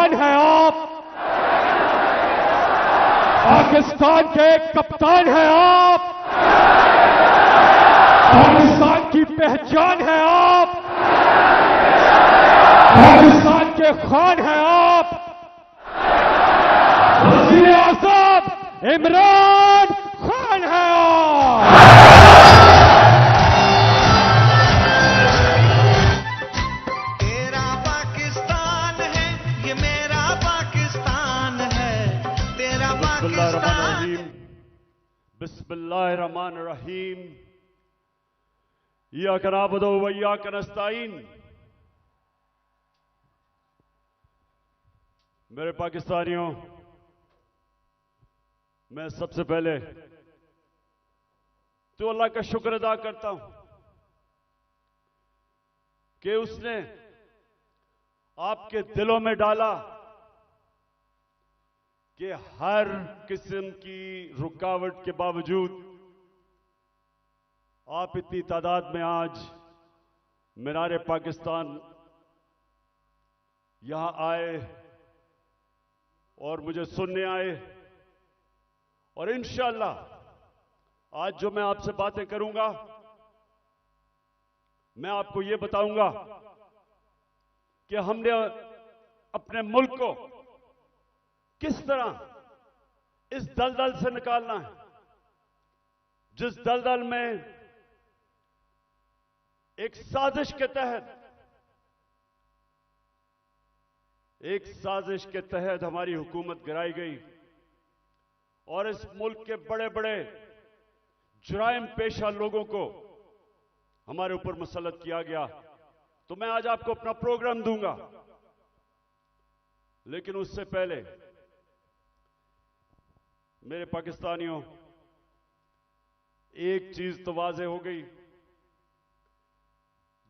पहचान हैं आप, पाकिस्तान के कप्तान हैं आप, पाकिस्तान की पहचान है आप, पाकिस्तान के खान हैं आप, वज़ीर आज़म इमरान खान हैं आप। तेरा पाकिस्तान है, ये मेरा पाकिस्तान है, तेरा पाकिस्तान। बिस्मिल्लाहिर्रहमानिर्रहीम। इय्याका नअबुदु व इय्याका नस्तईन। मेरे पाकिस्तानियों, मैं सबसे पहले तो अल्लाह का शुक्र अदा करता हूं कि उसने आपके दिलों में डाला कि हर किस्म की रुकावट के बावजूद आप इतनी तादाद में आज मीनार पाकिस्तान यहां आए और मुझे सुनने आए। और इंशाअल्लाह आज जो मैं आपसे बातें करूंगा, मैं आपको यह बताऊंगा कि हमने अपने मुल्क को किस तरह इस दलदल से निकालना है, जिस दलदल में एक साजिश के तहत हमारी हुकूमत गिराई गई और इस मुल्क के बड़े बड़े जुराइम पेशा लोगों को हमारे ऊपर मुसल्लत किया गया। तो मैं आज आपको अपना प्रोग्राम दूंगा, लेकिन उससे पहले मेरे पाकिस्तानियों, एक चीज तो वाज़ेह हो गई,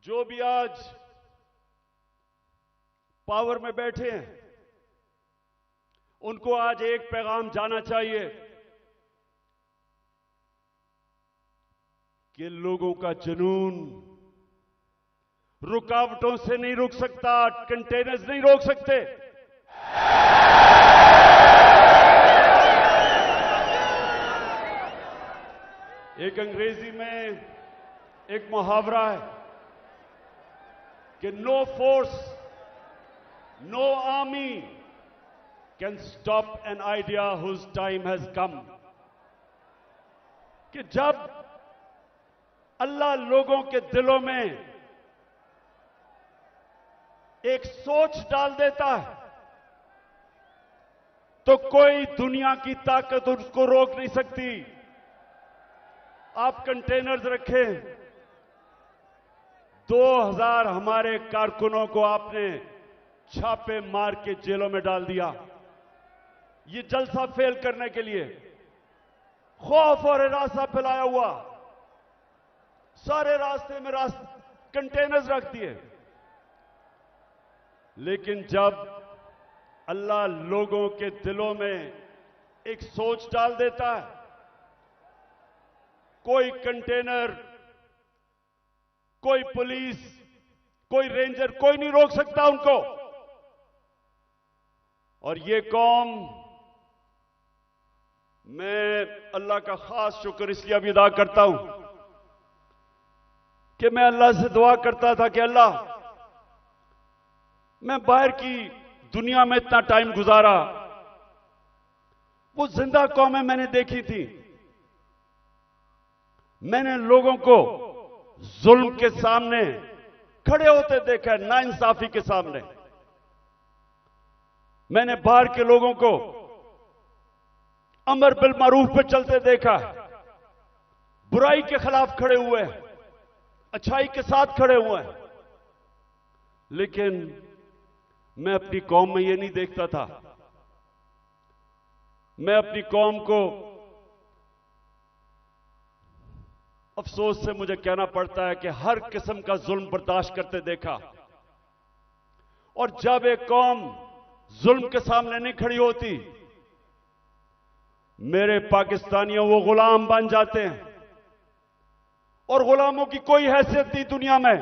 जो भी आज पावर में बैठे हैं उनको आज एक पैगाम जाना चाहिए कि लोगों का जुनून रुकावटों से नहीं रुक सकता, कंटेनर्स नहीं रोक सकते। एक अंग्रेजी में एक मुहावरा है कि no force, no army can stop an idea whose time has come. कि जब अल्लाह लोगों के दिलों में एक सोच डाल देता है तो कोई दुनिया की ताकत उसको रोक नहीं सकती। आप कंटेनर्स रखें, 2000 हमारे कारकुनों को आपने छापे मार के जेलों में डाल दिया, ये जलसा फेल करने के लिए। खौफ और हिरासा फैलाया हुआ, सारे रास्ते में कंटेनर्स रख दिए। लेकिन जब अल्लाह लोगों के दिलों में एक सोच डाल देता है, कोई कंटेनर, कोई पुलिस, कोई रेंजर, कोई नहीं रोक सकता उनको। और ये कौम, मैं अल्लाह का खास शुक्र इसलिए भी अदा करता हूं कि मैं अल्लाह से दुआ करता था कि अल्लाह, मैं बाहर की दुनिया में इतना टाइम गुजारा, वो जिंदा कौमें मैंने देखी थी, मैंने लोगों को जुल्म के सामने खड़े होते देखा है, नाइंसाफी के सामने। मैंने बाहर के लोगों को अमर बिल मारूफ पे चलते देखा है, बुराई के खिलाफ खड़े हुए हैं, अच्छाई के साथ खड़े हुए हैं। लेकिन मैं अपनी कौम में ये नहीं देखता था। मैं अपनी कौम को, अफसोस से मुझे कहना पड़ता है कि हर किस्म का जुल्म बर्दाश्त करते देखा। और जब एक कौम जुल्म के सामने नहीं खड़ी होती, मेरे पाकिस्तानियों, वो गुलाम बन जाते हैं। और गुलामों की कोई हैसियत नहीं दुनिया में।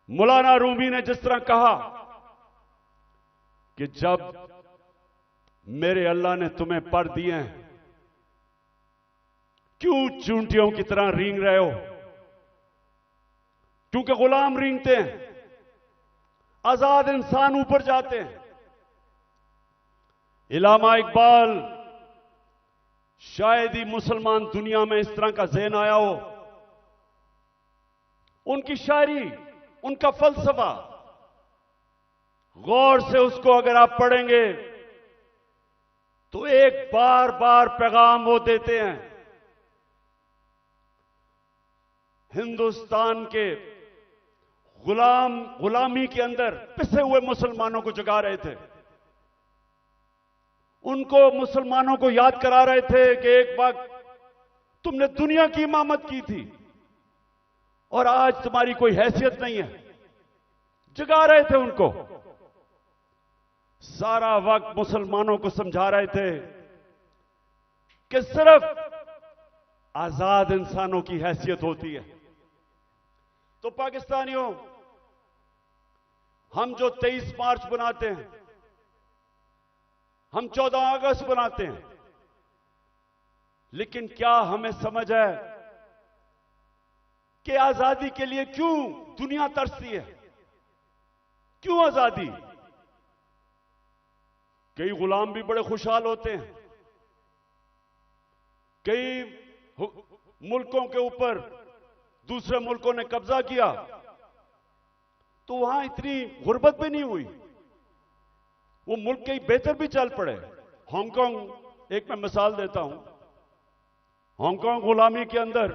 मौलाना रूमी ने जिस तरह कहा कि जब मेरे अल्लाह ने तुम्हें पर दिए हैं, क्यों चूंटियों की तरह रेंग रहे हो? क्योंकि गुलाम रेंगते हैं, आजाद इंसान ऊपर जाते हैं। इल्लामा इकबाल, शायद ही मुसलमान दुनिया में इस तरह का ज़हन आया हो। उनकी शायरी, उनका फलसफा, गौर से उसको अगर आप पढ़ेंगे तो एक बार बार पैगाम वो देते हैं। हिंदुस्तान के गुलामी के अंदर पिसे हुए मुसलमानों को जगा रहे थे। उनको, मुसलमानों को याद करा रहे थे कि एक वक्त तुमने दुनिया की इमामत की थी और आज तुम्हारी कोई हैसियत नहीं है। जगा रहे थे उनको। सारा वक्त मुसलमानों को समझा रहे थे कि सिर्फ आजाद इंसानों की हैसियत होती है। तो पाकिस्तानियों, हम जो 23 मार्च बनाते हैं, हम 14 अगस्त बनाते हैं, लेकिन क्या हमें समझ है कि आजादी के लिए क्यों दुनिया तरसती है? क्यों आजादी? कई गुलाम भी बड़े खुशहाल होते हैं। कई मुल्कों के ऊपर दूसरे मुल्कों ने कब्जा किया तो वहां इतनी गुर्बत भी नहीं हुई, वो मुल्क कई बेहतर भी चल पड़े। हांगकांग, एक मैं मिसाल देता हूं, हांगकांग गुलामी के अंदर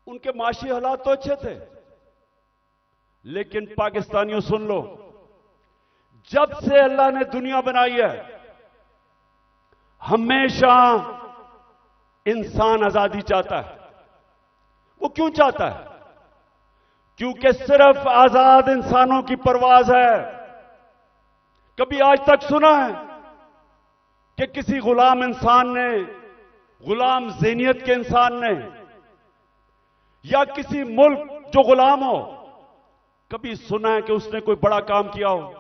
उनके माशी हालात तो अच्छे थे, लेकिन पाकिस्तानियों सुन लो, जब से अल्लाह ने दुनिया बनाई है, हमेशा इंसान आजादी चाहता है। वो क्यों चाहता है? क्योंकि सिर्फ आजाद इंसानों की परवाज है। कभी आज तक सुना है कि किसी गुलाम इंसान ने, गुलाम ज़हनियत के इंसान ने, या किसी मुल्क जो गुलाम हो, कभी सुना है कि उसने कोई बड़ा काम किया हो?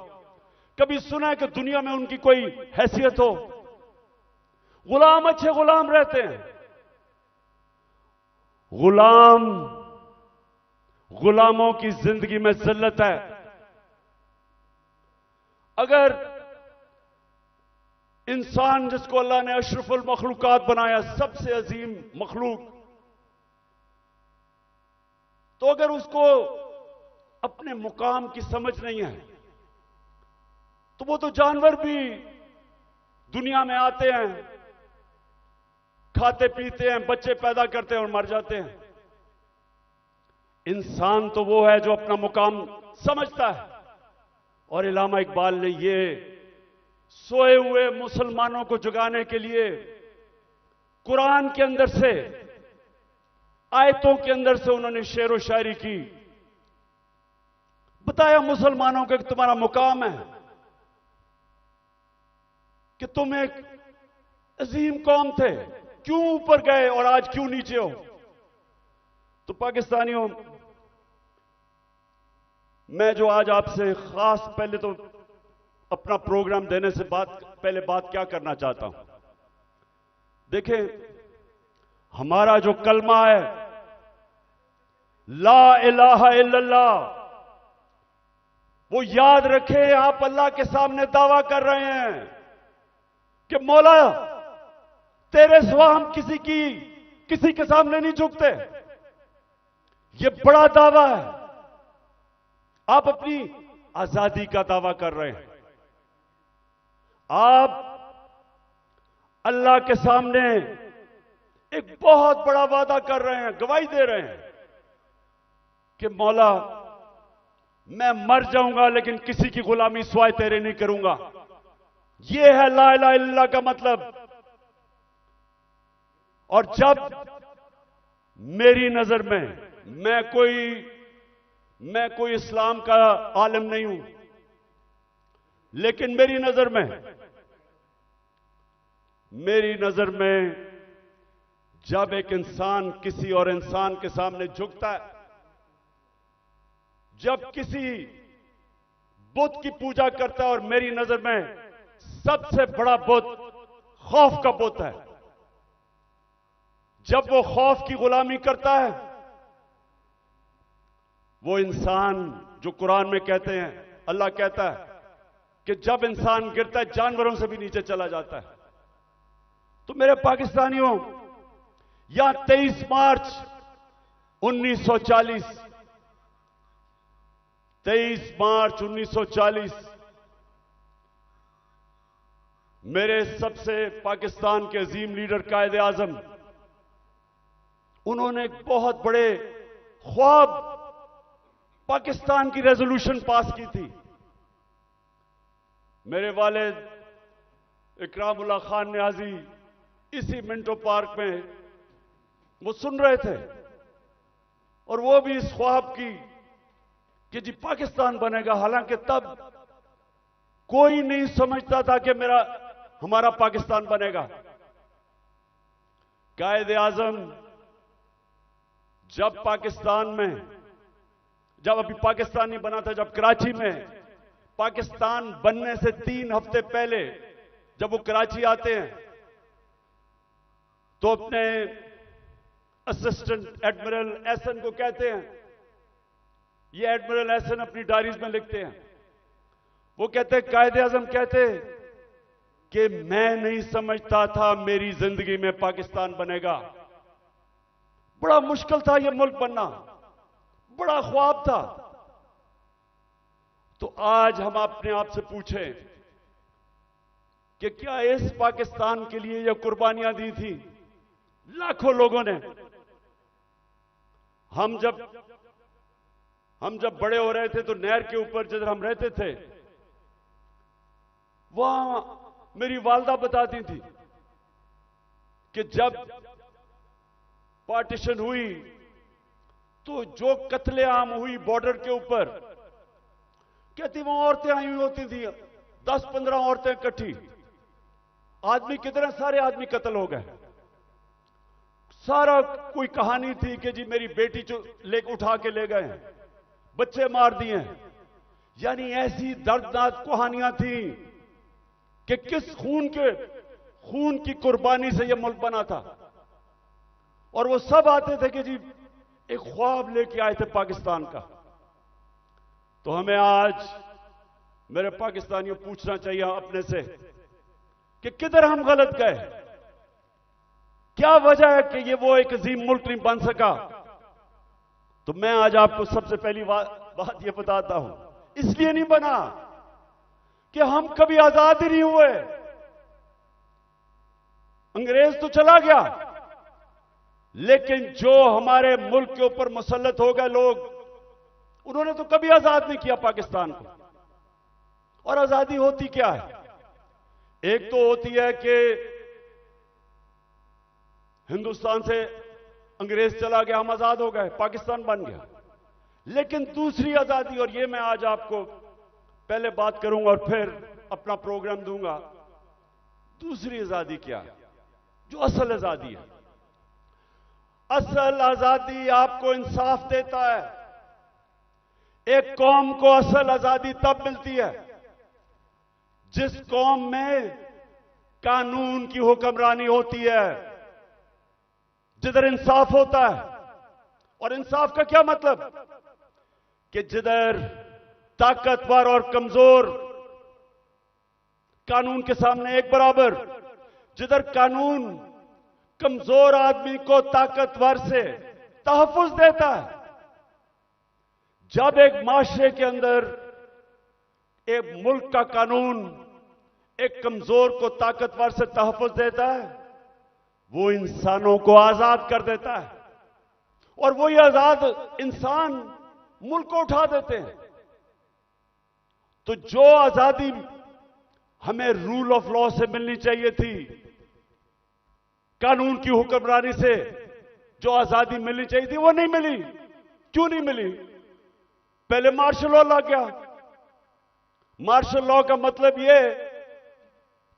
कभी सुना है कि दुनिया में उनकी कोई हैसियत हो? गुलाम अच्छे गुलाम रहते हैं। गुलामों की जिंदगी में जिल्लत है। अगर इंसान, जिसको अल्लाह ने अशरफुल मखलूकात बनाया, सबसे अजीम मखलूक, तो अगर उसको अपने मुकाम की समझ नहीं है तो वो तो जानवर भी दुनिया में आते हैं, खाते पीते हैं, बच्चे पैदा करते हैं और मर जाते हैं। इंसान तो वो है जो अपना मुकाम समझता है। और इल्लामा इकबाल ने ये सोए हुए मुसलमानों को जगाने के लिए कुरान के अंदर से, आयतों के अंदर से उन्होंने शेर व शायरी की। बताया मुसलमानों को कि तुम्हारा मुकाम है, कि तुम एक अजीम कौम थे, क्यों ऊपर गए और आज क्यों नीचे हो? तो पाकिस्तानियों, मैं जो आज आपसे खास, पहले तो अपना प्रोग्राम देने से पहले बात क्या करना चाहता हूं। देखें, हमारा जो कलमा है, ला इलाहा इल्लल्लाह, वो याद रखें। आप अल्लाह के सामने दावा कर रहे हैं कि मौला, तेरे सिवा हम किसी के सामने नहीं झुकते। ये बड़ा दावा है। आप अपनी आजादी का दावा कर रहे हैं। आप अल्लाह के सामने एक बहुत बड़ा वादा कर रहे हैं, गवाही दे रहे हैं कि मौला, मैं मर जाऊंगा लेकिन किसी की गुलामी सिवाय तेरे नहीं करूंगा। यह है ला इलाहा इल्लल्लाह का मतलब। और जब मेरी नजर में, मैं कोई इस्लाम का आलिम नहीं हूं, लेकिन मेरी नजर में जब एक इंसान किसी और इंसान के सामने झुकता है, जब किसी बुत की पूजा करता है, और मेरी नजर में सबसे बड़ा बुत खौफ का बुत है। जब वो खौफ की गुलामी करता है, वो इंसान जो कुरान में कहते हैं, अल्लाह कहता है कि जब इंसान गिरता है जानवरों से भी नीचे चला जाता है। तो मेरे पाकिस्तानियों, यहां 23 मार्च 1940, 23 मार्च 1940 मेरे सबसे पाकिस्तान के अजीम लीडर कायदे आजम, उन्होंने एक बहुत बड़े ख्वाब पाकिस्तान की रेजोल्यूशन पास की थी। मेरे वालिद इकरामुल्लाह खान न्याजी इसी मिंटो पार्क में वो सुन रहे थे, और वो भी इस ख्वाब की कि जी पाकिस्तान बनेगा। हालांकि तब कोई नहीं समझता था कि हमारा पाकिस्तान बनेगा। कायदे आजम जब पाकिस्तान में, जब अभी पाकिस्तान नहीं बना था, जब कराची में पाकिस्तान बनने से 3 हफ्ते पहले जब वो कराची आते हैं, तो अपने असिस्टेंट एडमिरल एहसन को कहते हैं, ये एडमिरल एहसन अपनी डायरीज में लिखते हैं, वो कहते हैं कायदे आजम कहते कि मैं नहीं समझता था मेरी जिंदगी में पाकिस्तान बनेगा। बड़ा मुश्किल था ये मुल्क बनना, बड़ा ख्वाब था। तो आज हम अपने आप से पूछें कि क्या इस पाकिस्तान के लिए ये कुर्बानियां दी थी लाखों लोगों ने? हम जब बड़े हो रहे थे तो नहर के ऊपर जिधर हम रहते थे, वहां मेरी वालदा बताती थी कि जब पार्टीशन हुई तो जो कत्लेआम हुई बॉर्डर के ऊपर, कहती वहां औरतें आई हुई होती थी, 10-15 औरतें इकट्ठी, आदमी कितने सारे आदमी कत्ल हो गए। सारा कोई कहानी थी कि जी मेरी बेटी उठा के ले गए, बच्चे मार दिए। यानी ऐसी दर्दनाक कहानियां थी कि किस खून की कुर्बानी से यह मुल्क बना था। और वो सब आते थे कि जी एक ख्वाब लेके आए थे पाकिस्तान का। तो हमें आज मेरे पाकिस्तानियों पूछना चाहिए अपने से कि किधर हम गलत गए, क्या वजह है कि वो एक अजीम मुल्क नहीं बन सका। तो मैं आज आपको सबसे पहली बात ये बताता हूं, इसलिए नहीं बना कि हम कभी आजाद ही नहीं हुए। अंग्रेज तो चला गया, लेकिन जो हमारे मुल्क के ऊपर मुसल्लत हो गए लोग, उन्होंने तो कभी आजाद नहीं किया पाकिस्तान को। और आजादी होती क्या है? एक तो होती है कि हिंदुस्तान से अंग्रेज चला गया, हम आजाद हो गए, पाकिस्तान बन गया। लेकिन दूसरी आजादी, और ये मैं आज आपको पहले बात करूंगा और फिर अपना प्रोग्राम दूंगा, दूसरी आजादी क्या है, जो असल आजादी है। असल आजादी आपको इंसाफ देता है। एक कौम को असल आजादी तब मिलती है जिस कौम में कानून की हुक्मरानी होती है, जिधर इंसाफ होता है। और इंसाफ का क्या मतलब? कि जिधर ताकतवर और कमजोर कानून के सामने एक बराबर, जिधर कानून कमजोर आदमी को ताकतवर से तहफ्फुज देता है। जब एक माशरे के अंदर एक मुल्क का कानून एक कमजोर को ताकतवर से तहफ्फुज देता है, वो इंसानों को आजाद कर देता है। और वो ये आजाद इंसान मुल्क को उठा देते हैं। तो जो आजादी हमें रूल ऑफ लॉ से मिलनी चाहिए थी, कानून की हुक्मरानी से जो आजादी मिलनी चाहिए थी, वो नहीं मिली। क्यों नहीं मिली? पहले मार्शल लॉ लग गया। मार्शल लॉ का मतलब यह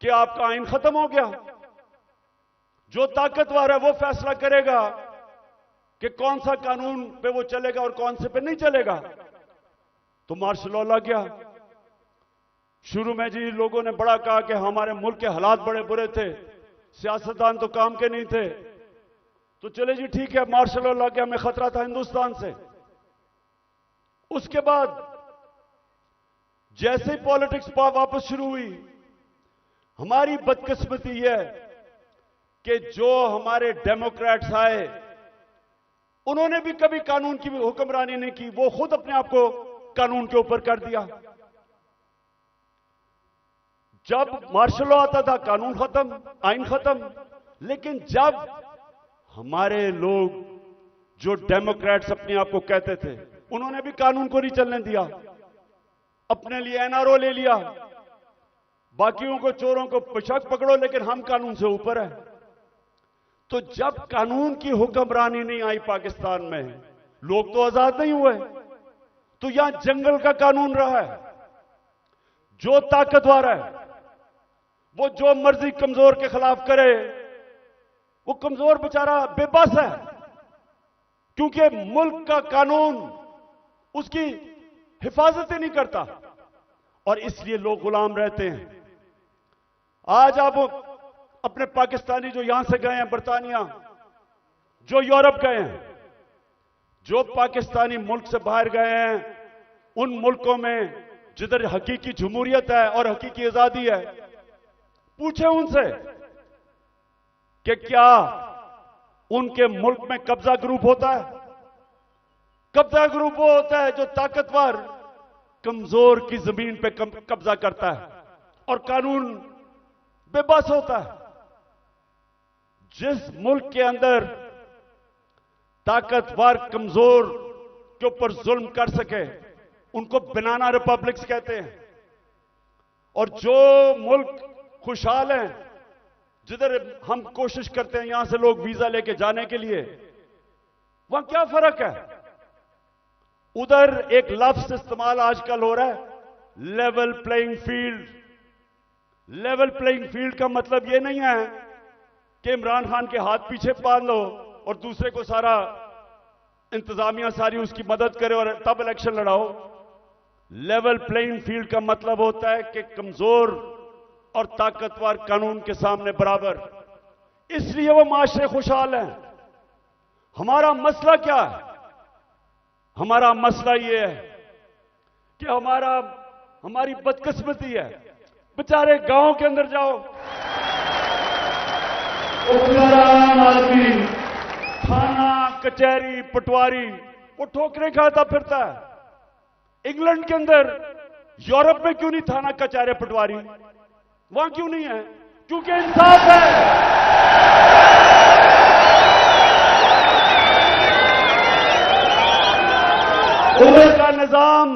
कि आपका आइन खत्म हो गया। जो ताकतवर है वो फैसला करेगा कि कौन सा कानून पे वो चलेगा और कौन से पे नहीं चलेगा। तो मार्शल लॉ लग गया। शुरू में जी लोगों ने बड़ा कहा कि हमारे मुल्क के हालात बड़े बुरे थे, सियासतदान तो काम के नहीं थे, तो चले जी ठीक है, मार्शल लॉ लग गया, हमें खतरा था हिंदुस्तान से। उसके बाद जैसे ही पॉलिटिक्स वापस शुरू हुई, हमारी बदकिस्मती यह कि जो हमारे डेमोक्रेट्स आए, उन्होंने भी कभी कानून की हुक्मरानी नहीं की, वो खुद अपने आप को कानून के ऊपर कर दिया। जब मार्शल लॉ आता था कानून खत्म, आइन खत्म, लेकिन जब हमारे लोग जो डेमोक्रेट्स अपने आप को कहते थे, उन्होंने भी कानून को नहीं चलने दिया, अपने लिए एनआरओ ले लिया, बाकियों को चोरों को बेशक पकड़ो लेकिन हम कानून से ऊपर है। तो जब कानून की हुक्मरानी नहीं आई पाकिस्तान में, लोग तो आजाद नहीं हुए, तो यहां जंगल का कानून रहा है। जो ताकतवर है वो जो मर्जी कमजोर के खिलाफ करे, वो कमजोर बेचारा बेबस है, क्योंकि मुल्क का कानून उसकी हिफाजत ही नहीं करता, और इसलिए लोग गुलाम रहते हैं। आज आप अपने पाकिस्तानी जो यहां से गए हैं बरतानिया, जो यूरोप गए हैं, जो पाकिस्तानी मुल्क से बाहर गए हैं, उन मुल्कों में जिधर हकीकी जमहूरियत है और हकीकी आजादी है, पूछे उनसे कि क्या उनके मुल्क में कब्जा ग्रुप होता है? कब्जा ग्रुप वो होता है जो ताकतवर कमजोर की जमीन पे कब्जा करता है, और कानून बेबस होता है। जिस मुल्क के अंदर ताकतवर कमजोर के ऊपर जुल्म कर सके, उनको बनाना रिपब्लिक्स कहते हैं। और जो मुल्क खुशहाल हैं, जिधर हम कोशिश करते हैं यहां से लोग वीजा लेके जाने के लिए, वहां क्या फर्क है? उधर एक लफ्ज इस्तेमाल आजकल हो रहा है, level playing field. Level playing field का मतलब यह नहीं है कि इमरान खान के हाथ पीछे बांध लो और दूसरे को सारा इंतजामिया सारी उसकी मदद करे और तब इलेक्शन लड़ाओ। लेवल प्लेइंग फील्ड का मतलब होता है कि कमजोर और ताकतवर कानून के सामने बराबर। इसलिए वो माशरे खुशहाल हैं। हमारा मसला क्या है? हमारा मसला ये है कि हमारी बदकिस्मती है। बेचारे गांव के अंदर जाओ, आदमी थाना कचहरी पटवारी वो ठोकरें खाता फिरता है। इंग्लैंड के अंदर, यूरोप में क्यों नहीं थाना कचहरी पटवारी? वहां क्यों नहीं है? क्योंकि इंसाफ है। उधर का निजाम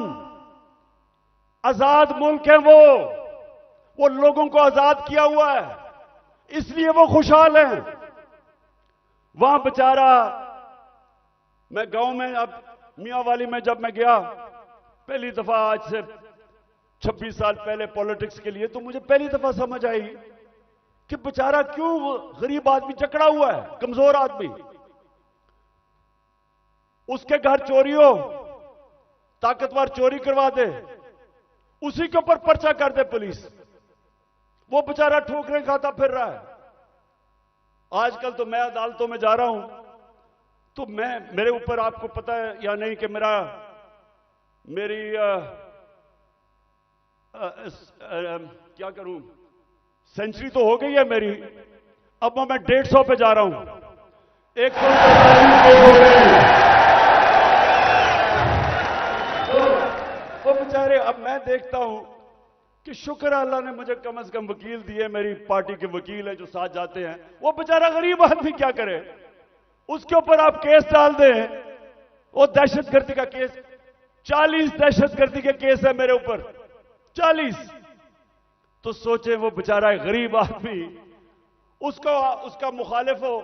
आजाद मुल्क है, वो लोगों को आजाद किया हुआ है, इसलिए वो खुशहाल हैं। वहां बेचारा, मैं गांव में, अब मियांवाली में जब मैं गया पहली दफा, आज से 26 साल पहले पॉलिटिक्स के लिए, तो मुझे पहली दफा समझ आई कि बेचारा क्यों गरीब आदमी जकड़ा हुआ है, कमजोर आदमी, उसके घर चोरी हो, ताकतवर चोरी करवा दे, उसी के ऊपर पर्चा कर दे पुलिस, वो बेचारा ठोकरें खाता फिर रहा है। आजकल तो मैं अदालतों में जा रहा हूं, तो मेरे ऊपर, आपको पता है या नहीं कि मेरी क्या करूं, सेंचुरी तो हो गई है मेरी, अब मैं 150 पे जा रहा हूं। एक तो बेचारे, अब मैं देखता हूं कि शुक्र अल्लाह ने मुझे कम से कम वकील दिए, मेरी पार्टी के वकील हैं जो साथ जाते हैं। वो बेचारा गरीब आदमी क्या करे, उसके ऊपर आप केस डाल दें, वो दहशतगर्दी का केस, 40 दहशतगर्दी के केस है मेरे ऊपर, 40। तो सोचे वो बेचारा गरीब आदमी, उसका मुखालिफ हो,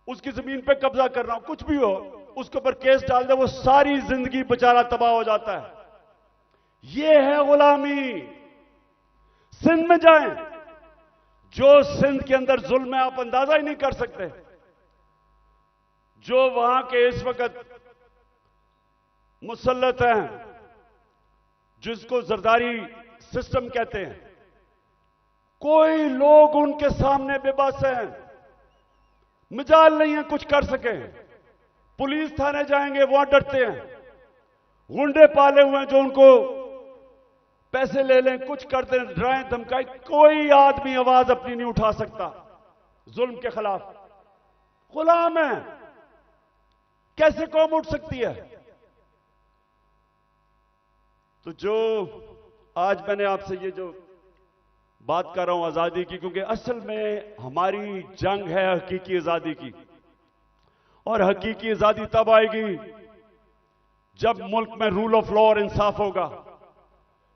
उसकी जमीन पे कब्जा करना हो, कुछ भी हो, उसके ऊपर केस डाल दे, वो सारी जिंदगी बेचारा तबाह हो जाता है। ये है गुलामी। सिंध में जाएं, जो सिंध के अंदर जुल्म है आप अंदाजा ही नहीं कर सकते। जो वहां के इस वक्त मुसल्लत हैं, जिसको जरदारी सिस्टम कहते हैं, कोई लोग उनके सामने बेबस हैं, मजाल नहीं है कुछ कर सके। पुलिस थाने जाएंगे वहां डरते हैं, गुंडे पाले हुए हैं जो उनको पैसे ले लें, कुछ कर दें, डराएं धमकाएं, कोई आदमी आवाज अपनी नहीं उठा सकता जुल्म के खिलाफ। गुलाम है, कैसे कौम उठ सकती है? तो जो आज मैंने आपसे ये जो बात कर रहा हूं आजादी की, क्योंकि असल में हमारी जंग है हकीकी आजादी की, और हकीकी आजादी तब आएगी जब मुल्क में रूल ऑफ लॉ और इंसाफ होगा,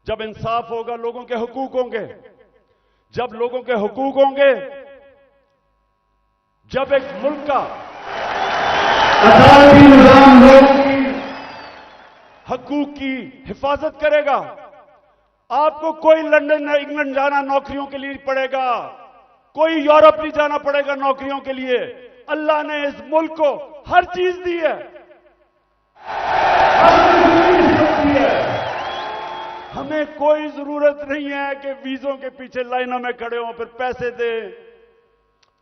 जब इंसाफ होगा, लोगों के हुकूक होंगे। जब लोगों के हुकूक होंगे, जब एक मुल्क का अदालती निजाम लोगों की हकूक की हिफाजत करेगा, आपको कोई लंदन या इंग्लैंड जाना नौकरियों के लिए पड़ेगा, कोई यूरोप नहीं जाना पड़ेगा नौकरियों के लिए। अल्लाह ने इस मुल्क को हर चीज दी है, हमें कोई जरूरत नहीं है कि वीजों के पीछे लाइनों में खड़े हों फिर पैसे दें।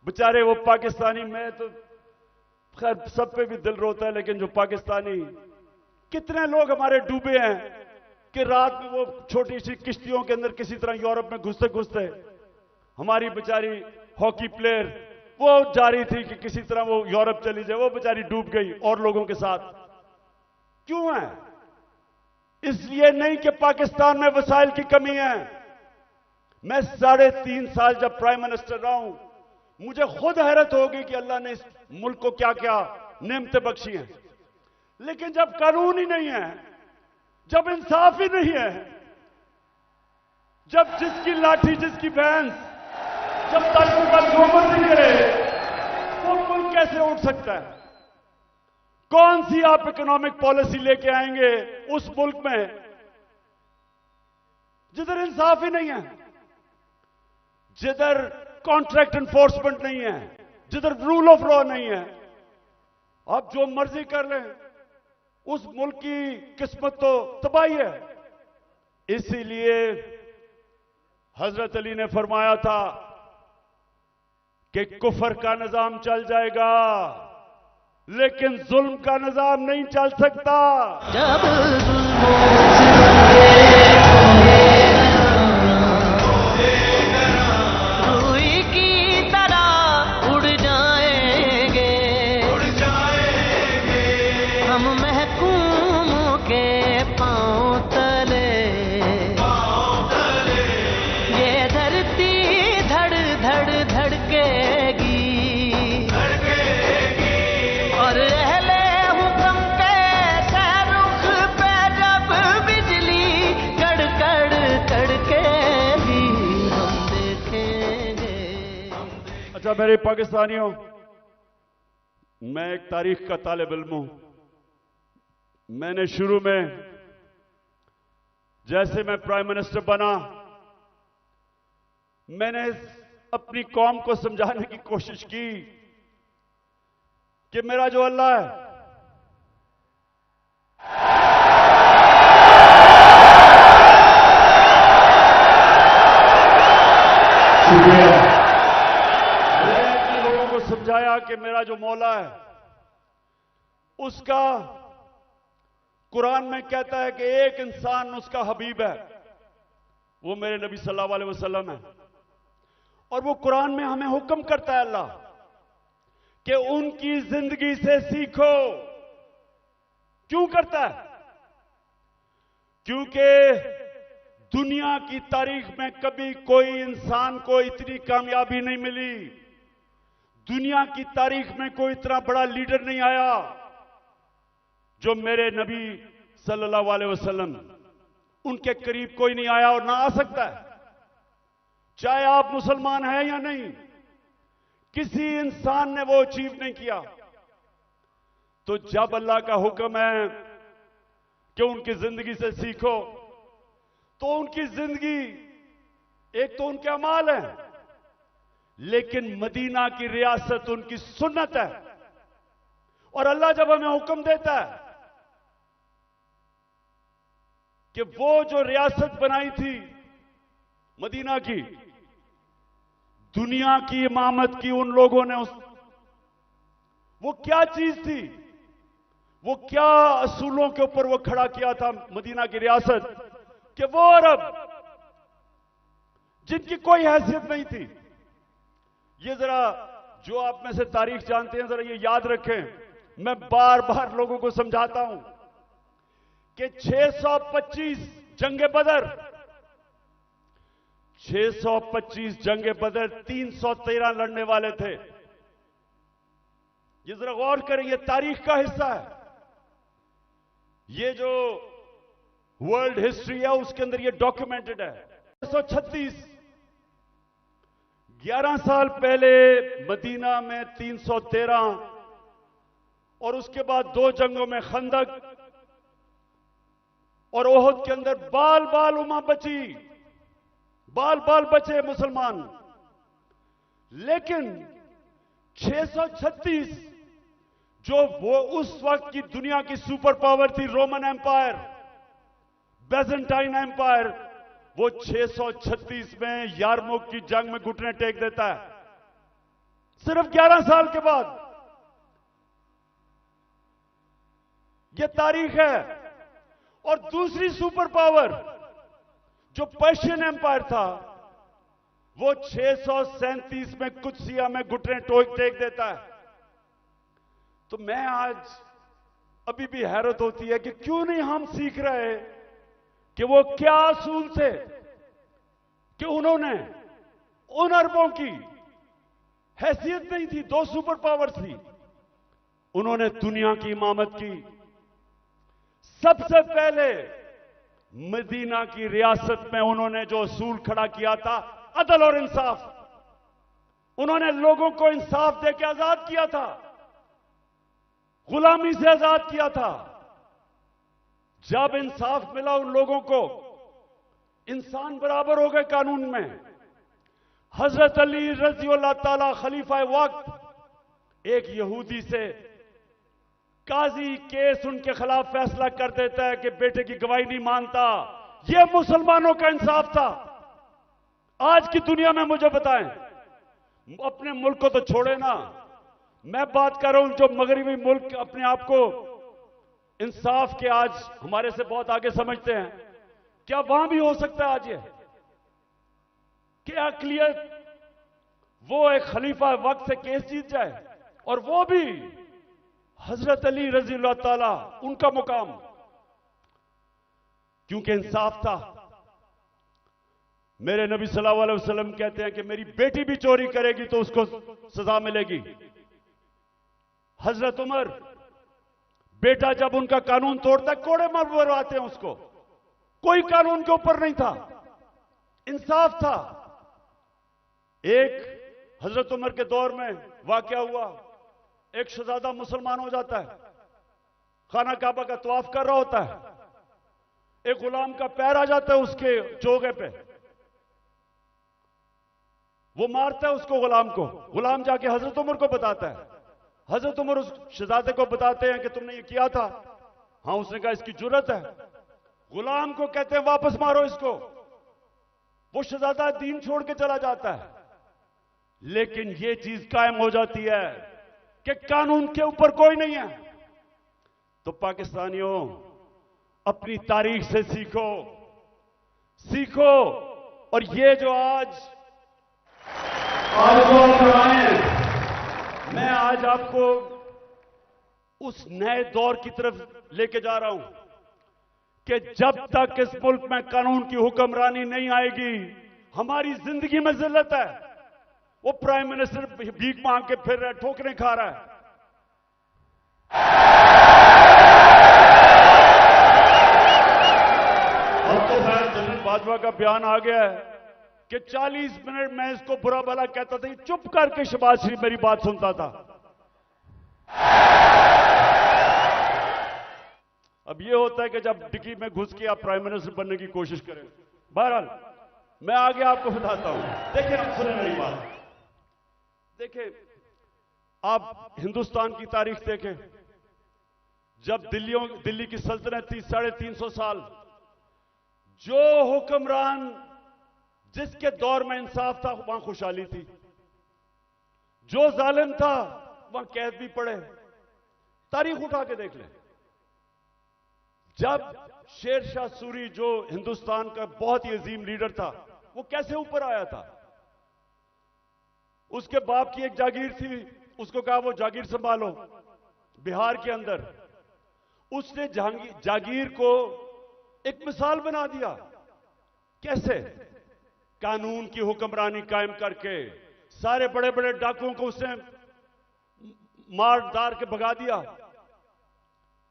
बेचारे वो पाकिस्तानी, मैं तो खैर सब पे भी दिल रोता है, लेकिन जो पाकिस्तानी, कितने लोग हमारे डूबे हैं कि रात में वो छोटी सी किश्तियों के अंदर किसी तरह यूरोप में घुसते घुसते हमारी बेचारी हॉकी प्लेयर वो जा रही थी कि किसी तरह वो यूरोप चली जाए, वो बेचारी डूब गई और लोगों के साथ। क्यों है? इसलिए नहीं कि पाकिस्तान में वसाइल की कमी है। मैं 3.5 साल जब प्राइम मिनिस्टर रहा हूं, मुझे खुद हैरत होगी कि अल्लाह ने इस मुल्क को क्या क्या नेमतें बख्शी हैं। लेकिन जब कानून ही नहीं है, जब इंसाफ ही नहीं है, जब जिसकी लाठी जिसकी भैंस, जब तक जो मर्जी करे, वो मुल्क कैसे उठ सकता है? कौन सी आप इकोनॉमिक पॉलिसी लेके आएंगे उस मुल्क में जिधर इंसाफ ही नहीं है, जिधर कॉन्ट्रैक्ट एनफोर्समेंट नहीं है, जिधर रूल ऑफ लॉ नहीं है? आप जो मर्जी कर लें, उस मुल्क की किस्मत तो तबाही है। इसीलिए हजरत अली ने फरमाया था कि कुफर का निजाम चल जाएगा लेकिन जुल्म का निजाम नहीं चल सकता। जब रूई की तरह उड़ जाएंगे हम महकूमों के पांव तले, ये धरती धड़ धड़ धड़केगी और अहले हुक्म के सहरुख पे जब बिजली कड़कड़ कड़केगी हम देखेंगे। अच्छा मेरे पाकिस्तानियों, मैं एक तारीख का तालिब इल्म हूं। मैंने शुरू में जैसे मैं प्राइम मिनिस्टर बना, मैंने अपनी कौम को समझाने की कोशिश की कि मेरा जो अल्लाह है, मैंने लोगों को समझाया कि मेरा जो मौला है, उसका कुरान में कहता है कि एक इंसान उसका हबीब है, वो मेरे नबी सल्लल्लाहु अलैहि वसल्लम है। और वो कुरान में हमें हुक्म करता है अल्लाह कि उनकी जिंदगी से सीखो। क्यों करता है? क्योंकि दुनिया की तारीख में कभी कोई इंसान को इतनी कामयाबी नहीं मिली, दुनिया की तारीख में कोई इतना बड़ा लीडर नहीं आया जो मेरे नबी सल्लल्लाहु अलैहि वसल्लम, उनके करीब कोई नहीं आया और ना आ सकता है, चाहे आप मुसलमान हैं या नहीं। किसी इंसान ने वो अचीव नहीं किया। तो जब अल्लाह का हुक्म है कि उनकी जिंदगी से सीखो, तो उनकी जिंदगी एक तो उनके अमाल है, लेकिन मदीना की रियासत उनकी सुन्नत है। और अल्लाह जब हमें हुक्म देता है कि वो जो रियासत बनाई थी मदीना की दुनिया की इमामत की उन लोगों ने वो क्या चीज थी, वो क्या असूलों के ऊपर वो खड़ा किया था मदीना की रियासत, कि वो अरब जिनकी कोई हैसियत नहीं थी। ये जरा जो आप में से तारीख जानते हैं जरा ये याद रखें, मैं बार बार लोगों को समझाता हूं कि 625 जंगे बदर, 625 जंगे बदर 313 लड़ने वाले थे। ये जरा गौर करें, ये तारीख का हिस्सा है। ये जो वर्ल्ड हिस्ट्री है उसके अंदर ये डॉक्यूमेंटेड है। 636 11 साल पहले मदीना में 313 और उसके बाद 2 जंगों में खंदक और ओहद के अंदर बाल बाल उमा बची, बाल बाल बचे मुसलमान। लेकिन 636 जो वो उस वक्त की दुनिया की सुपर पावर थी, रोमन एम्पायर, बेजेंटाइन एम्पायर, वो 636 में यारमुक की जंग में घुटने टेक देता है, सिर्फ 11 साल के बाद। यह तारीख है। और दूसरी सुपर पावर जो पर्शियन एम्पायर था, वो 637 में कुदसिया में घुटने टेक देता है। तो मैं आज अभी भी हैरत होती है कि क्यों नहीं हम सीख रहे कि वो क्या असूल थे कि उन्होंने उन अरबों की हैसियत नहीं थी, 2 सुपर पावर्स थी, उन्होंने दुनिया की इमामत की। सबसे पहले मदीना की रियासत में उन्होंने जो असूल खड़ा किया था, अदल और इंसाफ, उन्होंने लोगों को इंसाफ देकर आजाद किया था, गुलामी से आजाद किया था। जब इंसाफ मिला उन लोगों को, इंसान बराबर हो गए कानून में। हजरत अली रज़ी अल्लाह ताला खलीफा वक्त एक यहूदी से काजी केस उनके खिलाफ फैसला कर देता है कि बेटे की गवाही नहीं मानता। यह मुसलमानों का इंसाफ था। आज की दुनिया में मुझे बताएं, अपने मुल्क को तो छोड़े ना, मैं बात कर रहा हूं जो मगरिबी मुल्क अपने आप को इंसाफ के आज हमारे से बहुत आगे समझते हैं, क्या वहां भी हो सकता है आज ये कि अक़लियत वो एक खलीफा वक्त से केस जीत जाए, और वो भी हजरत अली रज़ी अल्लाह ताला उनका मुकाम, क्योंकि इंसाफ था। मेरे नबी सल्लल्लाहु अलैहि वसल्लम कहते हैं कि मेरी बेटी भी चोरी करेगी तो उसको सजा मिलेगी। हजरत उमर, बेटा जब उनका कानून तोड़ता है कोड़े मरवाते हैं उसको, कोई कानून के ऊपर नहीं था, इंसाफ था। एक हजरत उमर के दौर में वाकया हुआ, एक शहजादा मुसलमान हो जाता है, खाना काबा का तवाफ कर रहा होता है, एक गुलाम का पैर आ जाता है उसके चोगे पे, वो मारता है उसको, गुलाम को। गुलाम जाके हजरत उमर को बताता है, हजरत उमर उस शहजादे को बताते हैं कि तुमने ये किया था। हाँ, उसने कहा इसकी जुर्रत है। गुलाम को कहते हैं वापस मारो इसको। वो शहजादा दीन छोड़ के चला जाता है, लेकिन ये चीज कायम हो जाती है कि कानून के ऊपर कोई नहीं है। तो पाकिस्तानियों, अपनी तारीख से सीखो, सीखो। और ये जो आज मैं आज आपको उस नए दौर की तरफ लेके जा रहा हूं कि जब तक इस मुल्क में कानून की हुक्मरानी नहीं आएगी, हमारी जिंदगी में जिल्लत है। वो प्राइम मिनिस्टर भीख मांग के फिर रहा है, ठोकरें खा रहा है। अब तो खैर जनरल बाजवा का बयान आ गया है कि 40 मिनट में इसको बुरा भला कहता था, चुप करके शहबाज शरीफ मेरी बात सुनता था। अब यह होता है कि जब डिग्गी में घुस के आप प्राइम मिनिस्टर बनने की कोशिश करें। बहरहाल मैं आगे आपको बताता हूं। देखिए, आप सुने मेरी बात। देखिए, आप हिंदुस्तान की तारीख देखें। जब दिल्ली की सल्तनत थी 350 साल, जो हुक्मरान जिसके दौर में इंसाफ था वहां खुशहाली थी, जो जालिम था वहां कैद भी पड़े। तारीख उठा के देख लें। जब शेर शाह सूरी जो हिंदुस्तान का बहुत ही अजीम लीडर था, वो कैसे ऊपर आया था? उसके बाप की एक जागीर थी, उसको कहा वो जागीर संभालो बिहार के अंदर। उसने जागीर को एक मिसाल बना दिया। कैसे? कानून की हुक्मरानी कायम करके सारे बड़े बड़े डाकुओं को उसने मार दार के भगा दिया,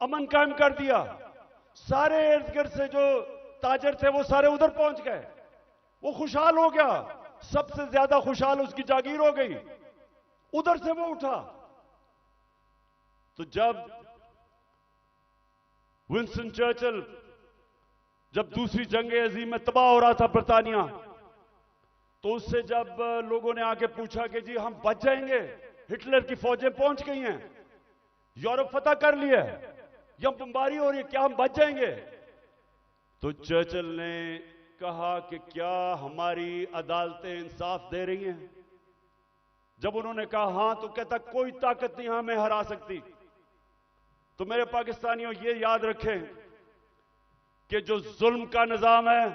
अमन कायम कर दिया। सारे इर्द गिर्द से जो ताजर थे वो सारे उधर पहुंच गए, वो खुशहाल हो गया। सबसे ज्यादा खुशहाल उसकी जागीर हो गई, उधर से वो उठा। तो जब विंस्टन चर्चिल जब दूसरी जंग अजीम में तबाह हो रहा था ब्रिटानिया, तो उससे जब लोगों ने आके पूछा कि जी हम बच जाएंगे, हिटलर की फौजें पहुंच गई हैं, यूरोप फतह कर लिया है, या बमबारी हो रही है, क्या हम बच जाएंगे? तो चर्चिल ने कहा कि क्या हमारी अदालतें इंसाफ दे रही हैं? जब उन्होंने कहा हां, तो कहता कोई ताकत नहीं हमें हरा सकती। तो मेरे पाकिस्तानियों ये याद रखें कि जो जुल्म का निजाम है,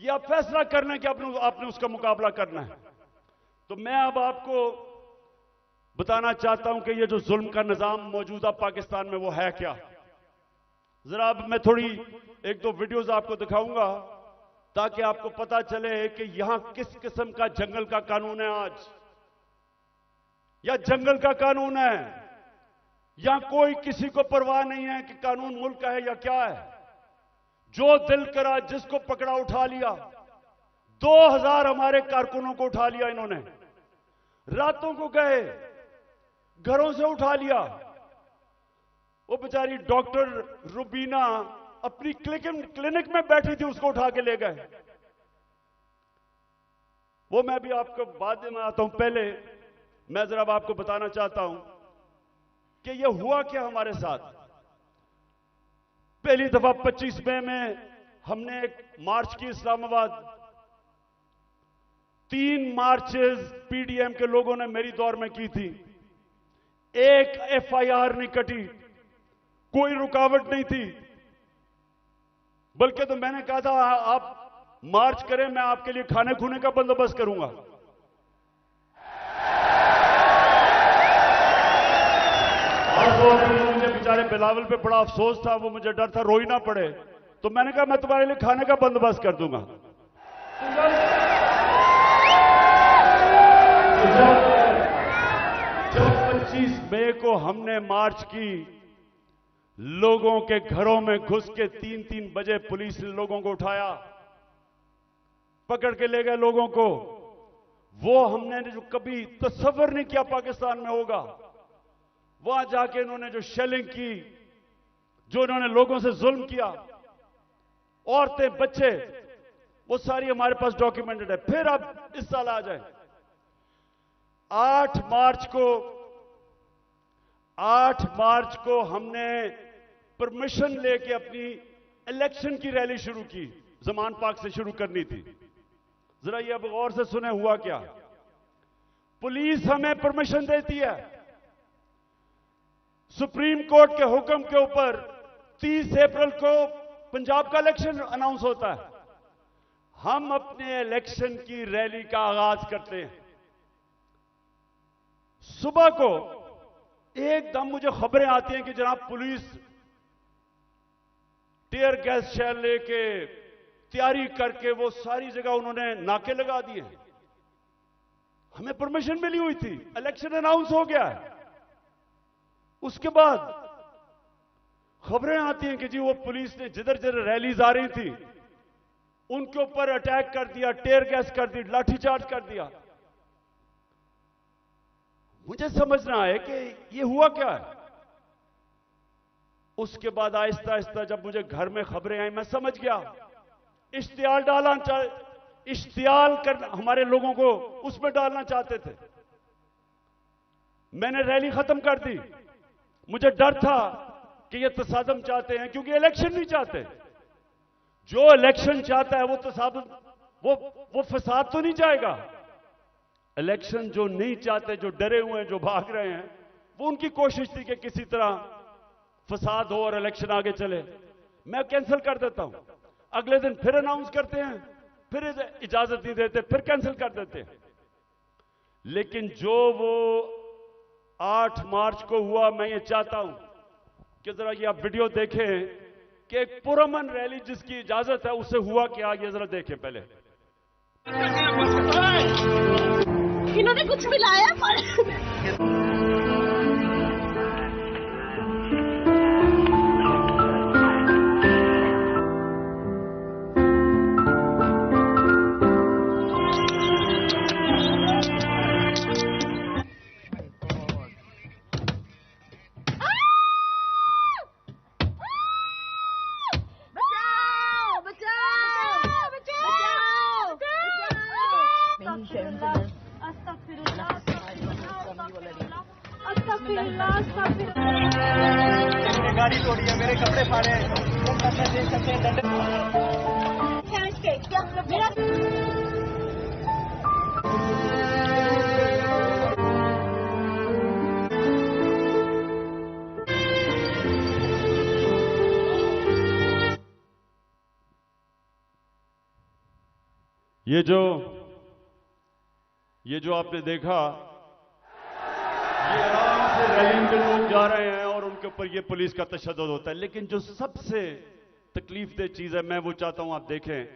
ये आप फैसला करना कि आपने उसका मुकाबला करना है। तो मैं अब आपको बताना चाहता हूं कि ये जो जुल्म का निजाम मौजूदा पाकिस्तान में वो है क्या। जरा अब मैं थोड़ी एक दो वीडियोस आपको दिखाऊंगा ताकि आपको पता चले कि यहां किस किस्म का जंगल का कानून है आज, या जंगल का कानून है, या कोई किसी को परवाह नहीं है कि कानून मुल्क का है या क्या है। जो दिल करा जिसको पकड़ा उठा लिया। 2000 हमारे कारकुनों को उठा लिया इन्होंने, रातों को गए, घरों से उठा लिया। वो बेचारी डॉक्टर रुबीना अपनी क्लिनिक में बैठी थी, उसको उठा के ले गए। वो मैं भी आपको बाद में आता हूं, पहले मैं जरा आपको बताना चाहता हूं कि ये हुआ क्या हमारे साथ। पहली दफा 25 मई में हमने एक मार्च की इस्लामाबाद। 3 मार्चेस पीडीएम के लोगों ने मेरी दौर में की थी। एक एफआईआर नहीं कटी, कोई रुकावट नहीं थी। बल्कि तो मैंने कहा था आप मार्च करें, मैं आपके लिए खाने खूने का बंदोबस्त करूंगा। और मुझे बेचारे बिलावल पे बड़ा अफसोस था, वो मुझे डर था रो ही ना पड़े, तो मैंने कहा मैं तुम्हारे लिए खाने का बंदोबस्त कर दूंगा। जब 25 मई को हमने मार्च की, लोगों के घरों में घुस के 3-3 बजे पुलिस ने लोगों को उठाया, पकड़ के ले गए लोगों को। वो हमने जो कभी तसव्वुर नहीं किया पाकिस्तान में होगा। वहां जाके इन्होंने जो शेलिंग की, जो इन्होंने लोगों से जुल्म किया, औरतें बच्चे, वो सारी हमारे पास डॉक्यूमेंटेड है। फिर अब इस साल आ जाए 8 मार्च को हमने परमिशन लेके अपनी इलेक्शन की रैली शुरू की, जमान पार्क से शुरू करनी थी। जरा ये अब गौर से सुने हुआ क्या। पुलिस हमें परमिशन देती है, सुप्रीम कोर्ट के हुक्म के ऊपर 30 अप्रैल को पंजाब का इलेक्शन अनाउंस होता है। हम अपने इलेक्शन की रैली का आगाज करते हैं। सुबह को एकदम मुझे खबरें आती हैं कि जनाब पुलिस टीयर गैस शेल लेके तैयारी करके वो सारी जगह उन्होंने नाके लगा दिए। हमें परमिशन मिली हुई थी, इलेक्शन अनाउंस हो गया है। उसके बाद खबरें आती हैं कि जी वो पुलिस ने जिधर जिधर रैलीज आ रही थी उनके ऊपर अटैक कर दिया, टीयर गैस कर दी, लाठीचार्ज कर दिया। मुझे समझना है कि ये हुआ क्या है। उसके बाद आहिस्ता आहिस्ता जब मुझे घर में खबरें आई, मैं समझ गया। इश्तियाल कर हमारे लोगों को उसमें डालना चाहते थे। मैंने रैली खत्म कर दी। मुझे डर था कि ये तसादम चाहते हैं, क्योंकि इलेक्शन नहीं चाहते। जो इलेक्शन चाहता है वो तसादम वो फसाद तो नहीं जाएगा। इलेक्शन जो नहीं चाहते, जो डरे हुए हैं, जो भाग रहे हैं, वो उनकी कोशिश थी कि किसी तरह फसाद हो और इलेक्शन आगे चले। मैं कैंसिल कर देता हूं, अगले दिन फिर अनाउंस करते हैं, फिर इजाजत नहीं देते, फिर कैंसिल कर देते हैं। लेकिन जो वो 8 मार्च को हुआ, मैं ये चाहता हूं कि जरा ये आप वीडियो देखें कि एक पुरअमन रैली जिसकी इजाजत है उससे हुआ क्या, ये जरा देखें पहले। इन्होंने कुछ मिलाया पर गाड़ी तोड़ी है, मेरे कपड़े फाड़े हैं, देख सकते हैं दंड। ये जो आपने देखा, ये आराम से रैली में लोग जा रहे हैं और उनके ऊपर ये पुलिस का तशद्दुद होता है। लेकिन जो सबसे तकलीफदेह चीज है, मैं वो चाहता हूं आप देखें।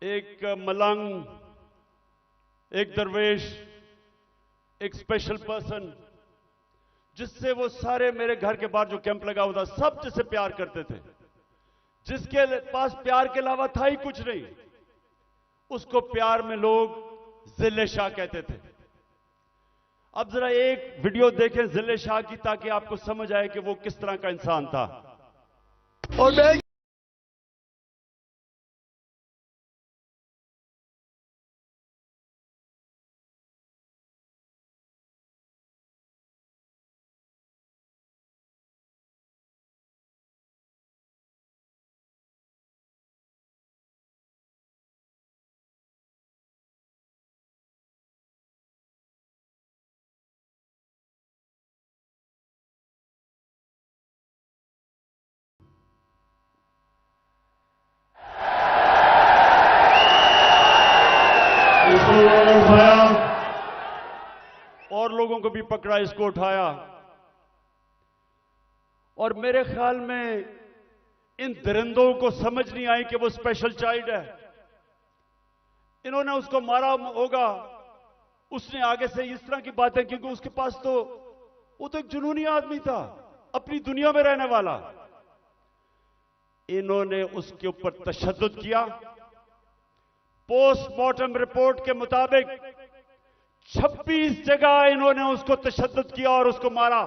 एक मलंग, एक दरवेश, एक स्पेशल पर्सन, जिससे वो सारे मेरे घर के बाहर जो कैंप लगा हुआ था, सब जिससे प्यार करते थे, जिसके पास प्यार के अलावा था ही कुछ नहीं, उसको प्यार में लोग जिले शाह कहते थे। अब जरा एक वीडियो देखें जिले शाह की, ताकि आपको समझ आए कि वो किस तरह का इंसान था। और मैं उठाया और लोगों को भी पकड़ा, इसको उठाया। और मेरे ख्याल में इन दरिंदों को समझ नहीं आई कि वो स्पेशल चाइल्ड है। इन्होंने उसको मारा होगा, उसने आगे से इस तरह की बातें, क्योंकि उसके पास तो वो तो एक जुनूनी आदमी था, अपनी दुनिया में रहने वाला। इन्होंने उसके ऊपर तशद्दुद किया। पोस्टमार्टम रिपोर्ट के मुताबिक 26 जगह इन्होंने उसको तशद्दुद किया और उसको मारा।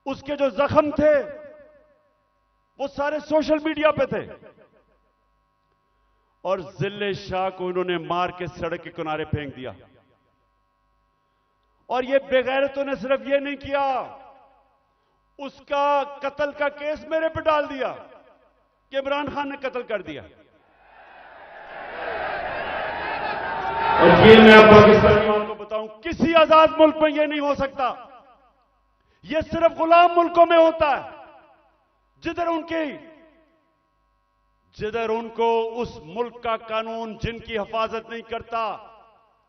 उसके जो जख्म थे वो सारे सोशल मीडिया पे थे। और जिले शाह को इन्होंने मार के सड़क के किनारे फेंक दिया। और ये बेगैरतों ने सिर्फ ये नहीं किया, उसका कत्ल का केस मेरे पे डाल दिया कि इमरान खान ने कत्ल कर दिया। और ये मैं पाकिस्तानियों को बताऊं, किसी आजाद मुल्क में ये नहीं हो सकता। ये सिर्फ गुलाम मुल्कों में होता है, जिधर उनको उस मुल्क का कानून जिनकी हिफाजत नहीं करता,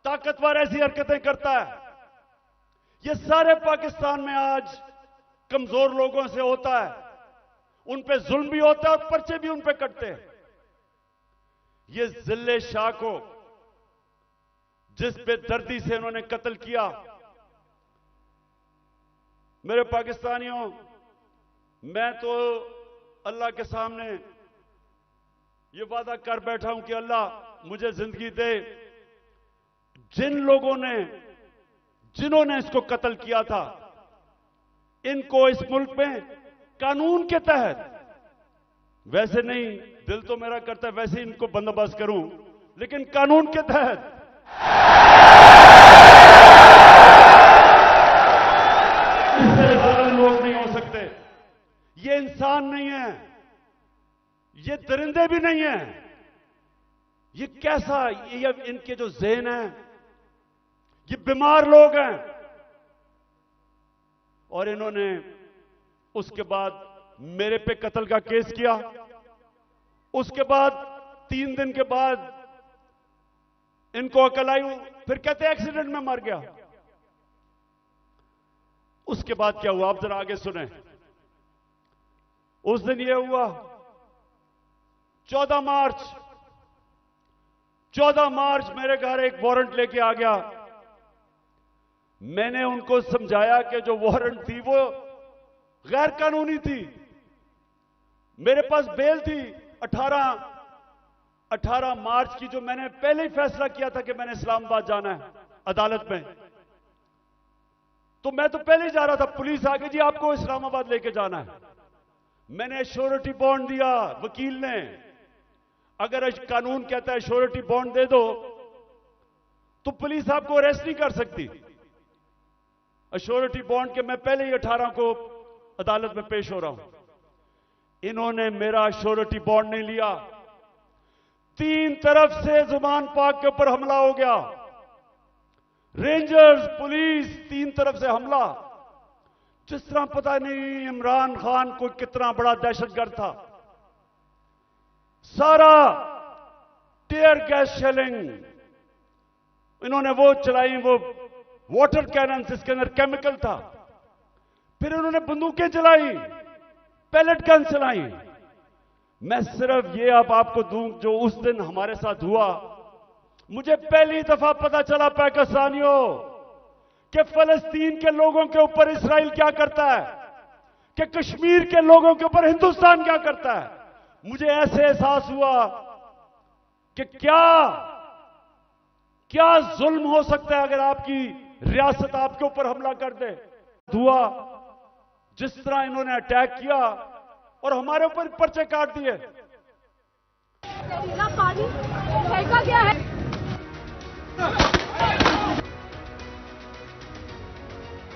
ताकतवर ऐसी हरकतें करता है। ये सारे पाकिस्तान में आज कमजोर लोगों से होता है, उन पे जुल्म भी होता है और पर्चे भी उन पे कटते हैं। ये जिले शाह को जिस बेदर्दी से इन्होंने कत्ल किया, मेरे पाकिस्तानियों, मैं तो अल्लाह के सामने ये वादा कर बैठा हूं कि अल्लाह मुझे जिंदगी दे, जिन्होंने इसको कत्ल किया था, इनको इस मुल्क में कानून के तहत, वैसे नहीं, दिल तो मेरा करता है वैसे इनको बंदोबस्त करूं, लेकिन कानून के तहत इससे ज्यादा लोग नहीं हो सकते। ये इंसान नहीं है, ये दरिंदे भी नहीं हैं। ये कैसा, ये इनके जो ज़हन है, ये बीमार लोग हैं। और इन्होंने उसके बाद मेरे पे कत्ल का केस किया। उसके बाद 3 दिन के बाद इनको अकल आई, फिर कहते एक्सीडेंट में मर गया। उसके बाद क्या हुआ आप जरा आगे सुने। उस दिन यह हुआ 14 मार्च मेरे घर एक वारंट लेके आ गया। मैंने उनको समझाया कि जो वारंट थी वो गैर कानूनी थी। मेरे पास बेल थी 18 मार्च की, जो मैंने पहले ही फैसला किया था कि मैंने इस्लामाबाद जाना है अदालत में। तो मैं तो पहले ही जा रहा था, पुलिस आ गई जी आपको इस्लामाबाद लेके जाना है। मैंने श्योरिटी बॉन्ड दिया वकील ने। अगर कानून कहता है श्योरिटी बॉन्ड दे दो तो पुलिस आपको अरेस्ट नहीं कर सकती। श्योरिटी बॉन्ड के मैं पहले ही 18 को अदालत में पेश हो रहा हूं। इन्होंने मेरा श्योरिटी बॉन्ड नहीं लिया। 3 तरफ से जुबान पाक के ऊपर हमला हो गया। रेंजर्स, पुलिस, 3 तरफ से हमला। जिस तरह पता नहीं इमरान खान को कितना बड़ा दहशतगर्द था। सारा टीयर गैस शेलिंग इन्होंने वो चलाई, वो वाटर कैनन जिसके अंदर केमिकल था। फिर इन्होंने बंदूकें चलाई, पैलेट गन चलाई। मैं सिर्फ ये अब आपको दूं जो उस दिन हमारे साथ हुआ। मुझे पहली दफा पता चला पाकिस्तानियों कि फलस्तीन के लोगों के ऊपर इस्राइल क्या करता है, कि कश्मीर के लोगों के ऊपर हिंदुस्तान क्या करता है। मुझे ऐसे एहसास हुआ कि क्या जुल्म हो सकता है अगर आपकी रियासत आपके ऊपर हमला कर दे। हुआ जिस तरह इन्होंने अटैक किया और हमारे ऊपर पर्चे काट दिए। पानी फेंका गया है।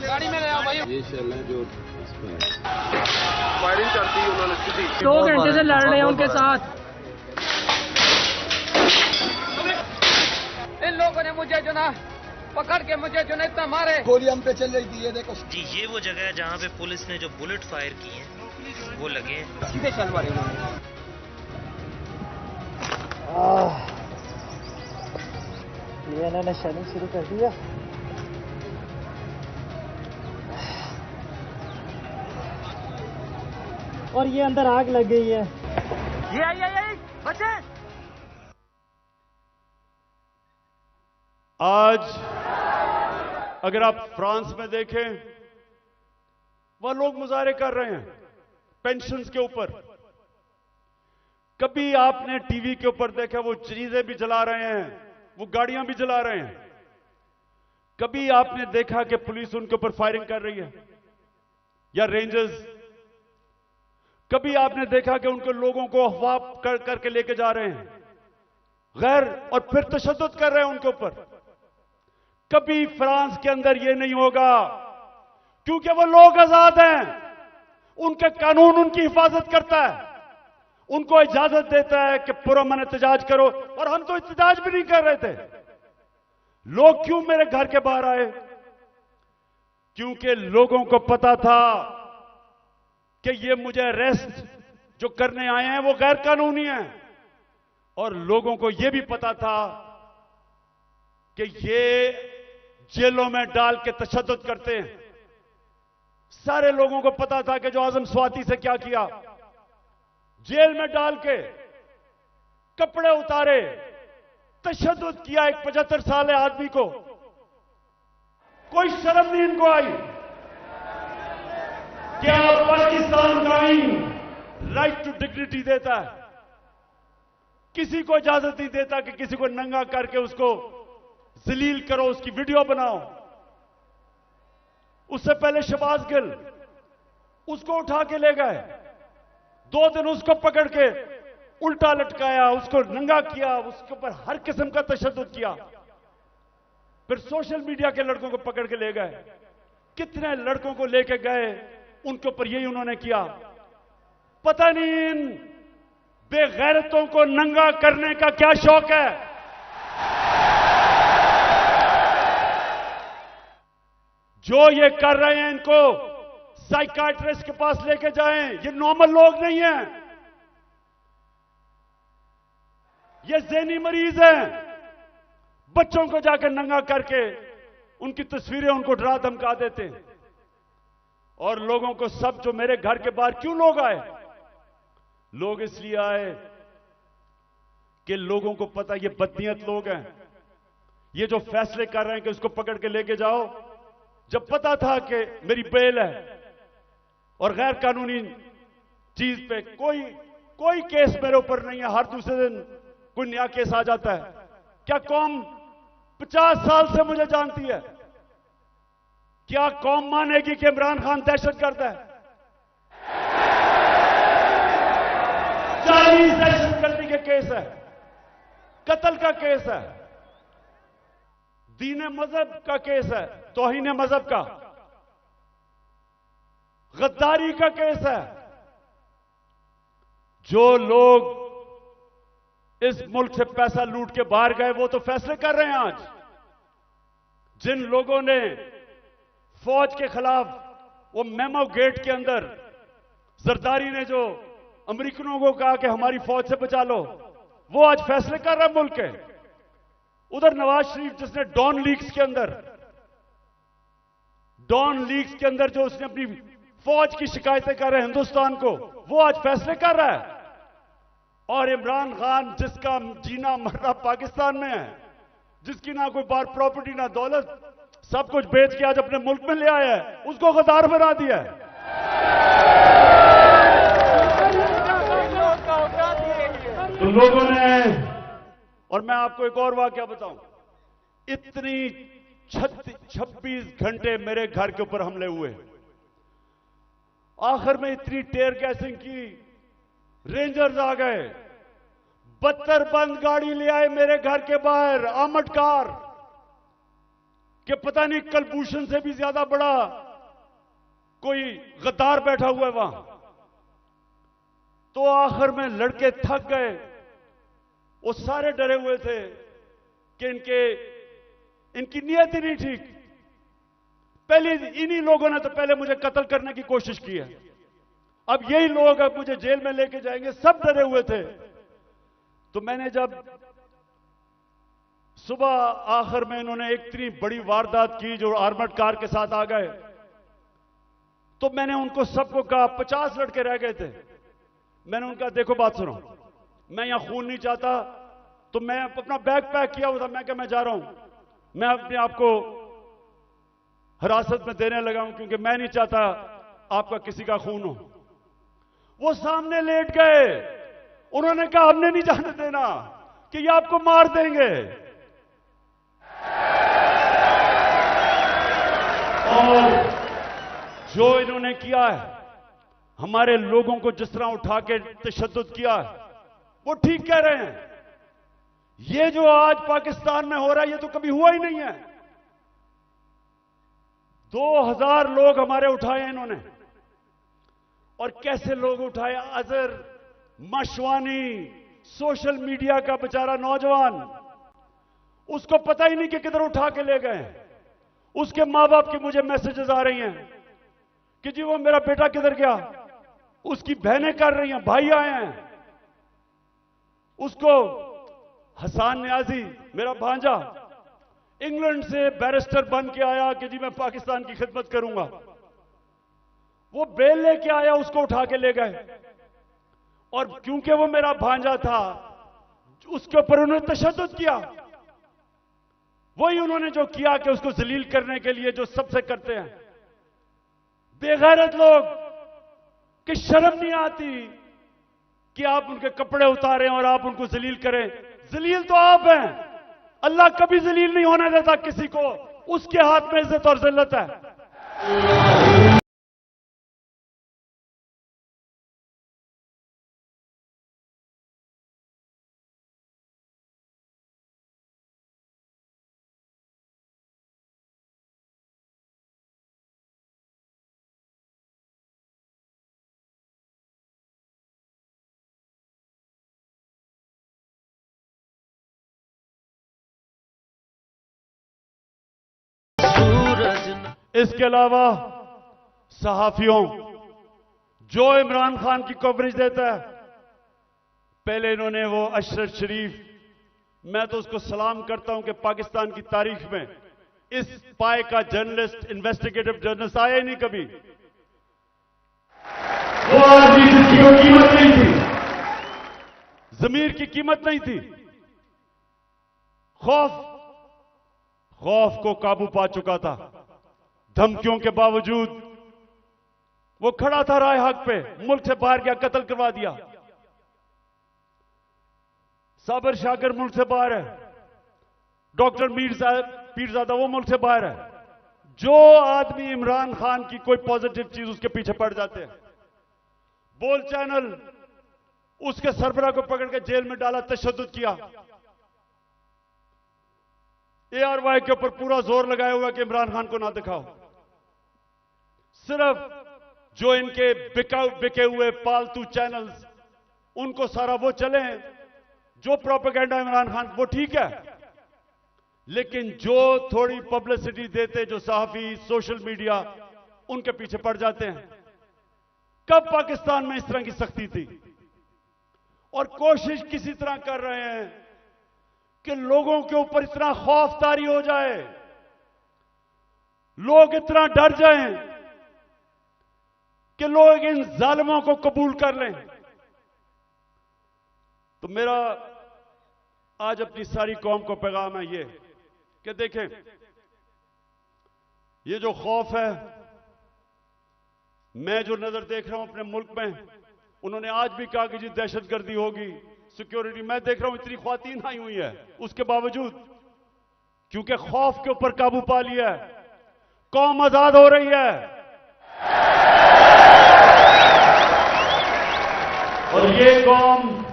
गाड़ी में गया भाई। ये शेल है जो फायरिंग करती है उन्होंने सीधी। 2 घंटे से लड़ रहे हैं उनके साथ। इन लोगों ने मुझे जो ना पकड़ के मुझे जो ना इतना मारे। गोली हम पे चल रही थी, ये देखो जी। ये वो जगह है जहाँ पे पुलिस ने जो बुलेट फायर किए हैं वो लगे हैं। सीधे चल मारे उन्होंने। ये इन्होंने शेलिंग शुरू कर दिया। और ये अंदर आग लग गई है। ये बचे। आज अगर आप फ्रांस में देखें, वह लोग मुजाहरे कर रहे हैं पेंशन्स के ऊपर। कभी आपने टीवी के ऊपर देखा वो चीजें भी जला रहे हैं, वो गाड़ियां भी जला रहे हैं। कभी आपने देखा कि पुलिस उनके ऊपर फायरिंग कर रही है या रेंजर्स? कभी आपने देखा कि उनके लोगों को अगवा करके लेके जा रहे हैं गैर, और फिर तशद्दुद कर रहे हैं उनके ऊपर? कभी फ्रांस के अंदर यह नहीं होगा, क्योंकि वो लोग आजाद हैं। उनके कानून उनकी हिफाजत करता है, उनको इजाजत देता है कि पुरअमन एहतजाज करो। और हम तो एहतजाज भी नहीं कर रहे थे। लोग क्यों मेरे घर के बाहर आए? क्योंकि लोगों को पता था कि ये मुझे अरेस्ट जो करने आए हैं वो गैर कानूनी है। और लोगों को यह भी पता था कि ये जेलों में डाल के तशद्दुद करते हैं। सारे लोगों को पता था कि जो आजम स्वाति से क्या किया, जेल में डाल के कपड़े उतारे, तशद्दुद किया एक 75 साल आदमी को। कोई शर्म नहीं इनको आई। क्या पाकिस्तान का आईन राइट टू डिग्निटी देता है? किसी को इजाजत नहीं देता कि किसी को नंगा करके उसको जलील करो, उसकी वीडियो बनाओ। उससे पहले शहबाज गिल, उसको उठा के ले गए, 2 दिन उसको पकड़ के उल्टा लटकाया, उसको नंगा किया, उसके ऊपर हर किस्म का तशद्दुद किया। फिर सोशल मीडिया के लड़कों को पकड़ के ले गए। कितने लड़कों को लेके गए, उनके ऊपर यही उन्होंने किया। पता नहीं इन बेगैरतों को नंगा करने का क्या शौक है? जो ये कर रहे हैं इनको साइकाट्रिस्ट के पास लेके जाएं। ये नॉर्मल लोग नहीं हैं, ये ज़हनी मरीज हैं। बच्चों को जाकर नंगा करके उनकी तस्वीरें उनको डरा धमका देते हैं। और लोगों को सब जो मेरे घर के बाहर क्यों लोग आए? लोग इसलिए आए कि लोगों को पता ये बदनीयत लोग हैं। ये जो फैसले कर रहे हैं कि उसको पकड़ के लेके जाओ, जब पता था कि मेरी बेल है और गैर कानूनी चीज पे कोई केस मेरे ऊपर नहीं है, हर दूसरे दिन कोई नया केस आ जाता है। क्या कौम 50 साल से मुझे जानती है? क्या कौम मानेगी कि इमरान खान दहशतगर्द है? 40 दहशतगर्दी के केस है, कत्ल का केस है, दीन मजहब का केस है, तौहीन मजहब का, गद्दारी का केस है। जो लोग इस मुल्क से पैसा लूट के बाहर गए वो तो फैसले कर रहे हैं आज। जिन लोगों ने फौज के खिलाफ वो मेमो गेट के अंदर जरदारी ने जो अमेरिकनों को कहा कि हमारी फौज से बचा लो, वो आज फैसले कर रहा है मुल्क के। उधर नवाज शरीफ जिसने डॉन लीग्स के अंदर जो उसने अपनी फौज की शिकायतें कर रहे हैं हिंदुस्तान को, वो आज फैसले कर रहा है। और इमरान खान जिसका जीना मरना पाकिस्तान में है, जिसकी ना कोई बार प्रॉपर्टी ना दौलत, सब कुछ बेच के आज अपने मुल्क में ले आया है, उसको गद्दार बना दिया है। तो लोगों ने, और मैं आपको एक और वाकया बताऊं, इतनी 26 घंटे मेरे घर के ऊपर हमले हुए, आखिर में इतनी टेयर गैसिंग की, रेंजर्स आ गए, 72 बंद गाड़ी ले आए मेरे घर के बाहर, आर्मड कार कि पता नहीं कलभूषण से भी ज्यादा बड़ा कोई गद्दार बैठा हुआ है वहां। तो आखिर में लड़के थक गए, वो सारे डरे हुए थे कि इनकी नीयत ही नहीं ठीक। पहले इन्हीं लोगों ने तो पहले मुझे कत्ल करने की कोशिश की है, अब यही लोग अब मुझे जेल में लेके जाएंगे, सब डरे हुए थे। तो मैंने जब सुबह आखिर में इन्होंने एक इतनी बड़ी वारदात की जो आर्मर्ड कार के साथ आ गए, तो मैंने उनको सबको कहा, 50 लड़के रह गए थे, मैंने उनका देखो बात सुनो, मैं यहां खून नहीं चाहता। तो मैं अपना बैग पैक किया हुआ था, मैं क्या मैं जा रहा हूं, मैं अपने आप को हिरासत में देने लगा हूं क्योंकि मैं नहीं चाहता आपका किसी का खून हो। वो सामने लेट गए, उन्होंने कहा हमने नहीं जाने देना कि ये आपको मार देंगे। और जो इन्होंने किया है, हमारे लोगों को जिस तरह उठा के तशद्दुद किया है, वो ठीक कह रहे हैं। ये जो आज पाकिस्तान में हो रहा है ये तो कभी हुआ ही नहीं है। 2000 लोग हमारे उठाए इन्होंने, और कैसे लोग उठाए? अजहर मशवानी, सोशल मीडिया का बेचारा नौजवान, उसको पता ही नहीं कि किधर उठा के ले गए। उसके मां बाप की मुझे मैसेजेस आ रही हैं कि जी वो मेरा बेटा किधर गया, उसकी बहनें कर रही हैं, भाई आए हैं। उसको हसान न्याजी, मेरा भांजा, इंग्लैंड से बैरिस्टर बन के आया कि जी मैं पाकिस्तान की खिदमत करूंगा, वो बेल लेके आया, उसको उठा के ले गए। और क्योंकि वो मेरा भांजा था, उसके ऊपर उन्होंने तशद्दुद किया। वही उन्होंने जो किया कि उसको जलील करने के लिए जो सबसे करते हैं बेगैरत लोग, कि शर्म नहीं आती कि आप उनके कपड़े उतारें और आप उनको जलील करें। जलील तो आप हैं, अल्लाह कभी जलील नहीं होने देता किसी को, उसके हाथ में इज्जत और जिल्लत है। इसके अलावा सहाफियों जो इमरान खान की कवरेज देता है, पहले इन्होंने वो अशरफ शरीफ, मैं तो उसको सलाम करता हूं कि पाकिस्तान की तारीख में इस पाए का जर्नलिस्ट, इन्वेस्टिगेटिव जर्नलिस्ट आया ही नहीं कभी। वो आदमी जिसकी कोई कीमत नहीं थी, जमीर की कीमत नहीं थी, खौफ को काबू पा चुका था। धमकियों के बावजूद वो खड़ा था राय हक पे, मुल्क से बाहर गया, कत्ल करवा दिया। साबर शाकर मुल्क से बाहर है, डॉक्टर पीरजादा वो मुल्क से बाहर है। जो आदमी इमरान खान की कोई पॉजिटिव चीज उसके पीछे पड़ जाते हैं। बोल चैनल उसके सरबराह को पकड़ के जेल में डाला, तशद्दुद किया। ARY के ऊपर पूरा जोर लगाया हुआ कि इमरान खान को ना दिखाओ। सिर्फ जो इनके बिके हुए पालतू चैनल्स, उनको सारा वो चले, जो प्रोपेगेंडा इमरान खान, वो ठीक है, लेकिन जो थोड़ी पब्लिसिटी देते, जो सहाफी, सोशल मीडिया, उनके पीछे पड़ जाते हैं। कब पाकिस्तान में इस तरह की सख्ती थी? और कोशिश किसी तरह कर रहे हैं कि लोगों के ऊपर इतना खौफ तारी हो जाए, लोग इतना डर जाएं कि लोग इन जालिमों को कबूल कर लें। तो मेरा आज अपनी सारी कौम को पैगाम है ये कि देखें, ये जो खौफ है, मैं जो नजर देख रहा हूं अपने मुल्क में, उन्होंने आज भी कहा कि जी दहशतगर्दी होगी, सिक्योरिटी, मैं देख रहा हूं इतनी ख्वातीन आई हुई है, उसके बावजूद क्योंकि खौफ के ऊपर काबू पा लिया है, कौम आजाद हो रही है। और ये कौम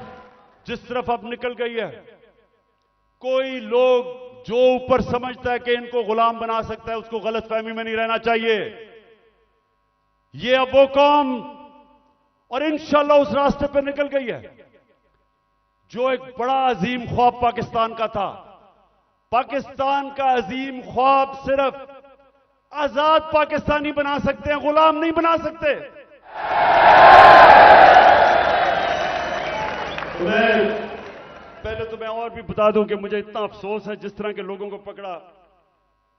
जिस तरफ अब निकल गई है, कोई लोग जो ऊपर समझता है कि इनको गुलाम बना सकता है, उसको गलतफहमी में नहीं रहना चाहिए। ये अब वो कौम, और इंशाल्लाह उस रास्ते पर निकल गई है जो एक बड़ा अजीम ख्वाब पाकिस्तान का था। पाकिस्तान का अजीम ख्वाब सिर्फ आजाद पाकिस्तानी बना सकते हैं, गुलाम नहीं बना सकते। पहले तो मैं और भी बता दूं कि मुझे इतना अफसोस है जिस तरह के लोगों को पकड़ा।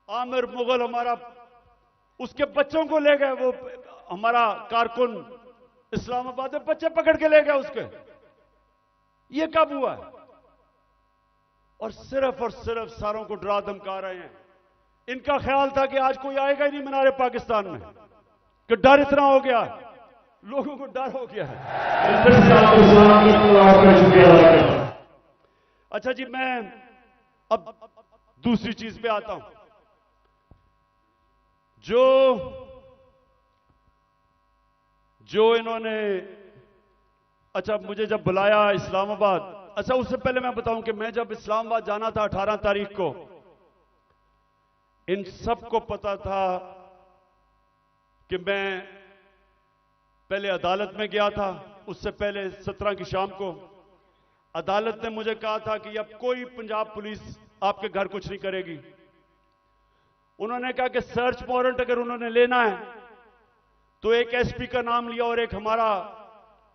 आमिर मुगल हमारा, उसके बच्चों को ले गए, वो हमारा कारकुन इस्लामाबाद में बच्चे पकड़ के ले गए उसके। ये कब हुआ है? और सिर्फ सारों को डरा धमका रहे हैं। इनका ख्याल था कि आज कोई आएगा ही नहीं मीनारे पाकिस्तान में, कि डर इतना हो गया, लोगों को डर हो गया है। अच्छा जी, मैं अब दूसरी चीज पे आता हूं। जो इन्होंने, अच्छा मुझे जब बुलाया इस्लामाबाद, अच्छा उससे पहले मैं बताऊं कि मैं जब इस्लामाबाद जाना था 18 तारीख को, इन सबको पता था कि मैं पहले अदालत में गया था। उससे पहले 17 की शाम को अदालत ने मुझे कहा था कि अब कोई पंजाब पुलिस आपके घर कुछ नहीं करेगी। उन्होंने कहा कि सर्च वारंट अगर उन्होंने लेना है तो एक एसपी का नाम लिया और एक हमारा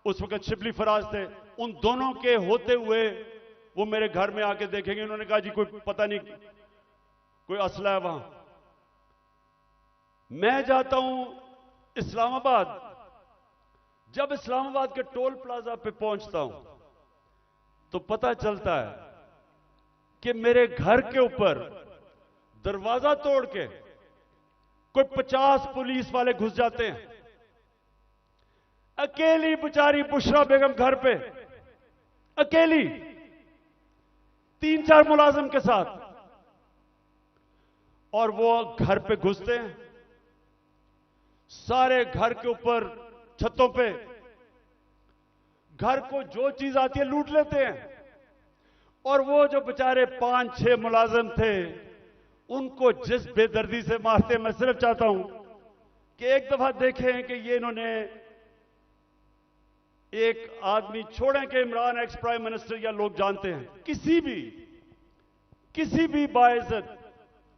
उस वक्त शिबली फराज थे, उन दोनों के होते हुए वो मेरे घर में आके देखेंगे। उन्होंने कहा जी कोई पता नहीं, कोई असला है वहां। मैं जाता हूं इस्लामाबाद, जब इस्लामाबाद के टोल प्लाजा पे पहुंचता हूं तो पता चलता है कि मेरे घर के ऊपर दरवाजा तोड़ के कोई 50 पुलिस वाले घुस जाते हैं। अकेली बेचारी बुशरा बेगम घर पे, अकेली 3-4 मुलाजिम के साथ, और वो घर पे घुसते हैं, सारे घर के ऊपर छतों पे घर को जो चीज आती है लूट लेते हैं। और वो जो बेचारे 5-6 मुलाजिम थे उनको जिस बेदर्दी से मारते, मैं सिर्फ चाहता हूं कि एक दफा देखें कि ये इन्होंने एक आदमी छोड़ें कि इमरान एक्स प्राइम मिनिस्टर या लोग जानते हैं, किसी भी बाइज्जत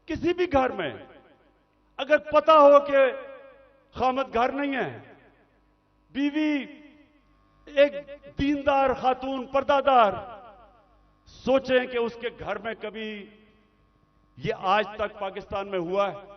किसी भी घर में अगर पता हो कि खामद घर नहीं है, बीवी एक दीनदार खातून पर्दादार, सोचें कि उसके घर में कभी ये आज तक पाकिस्तान में हुआ है?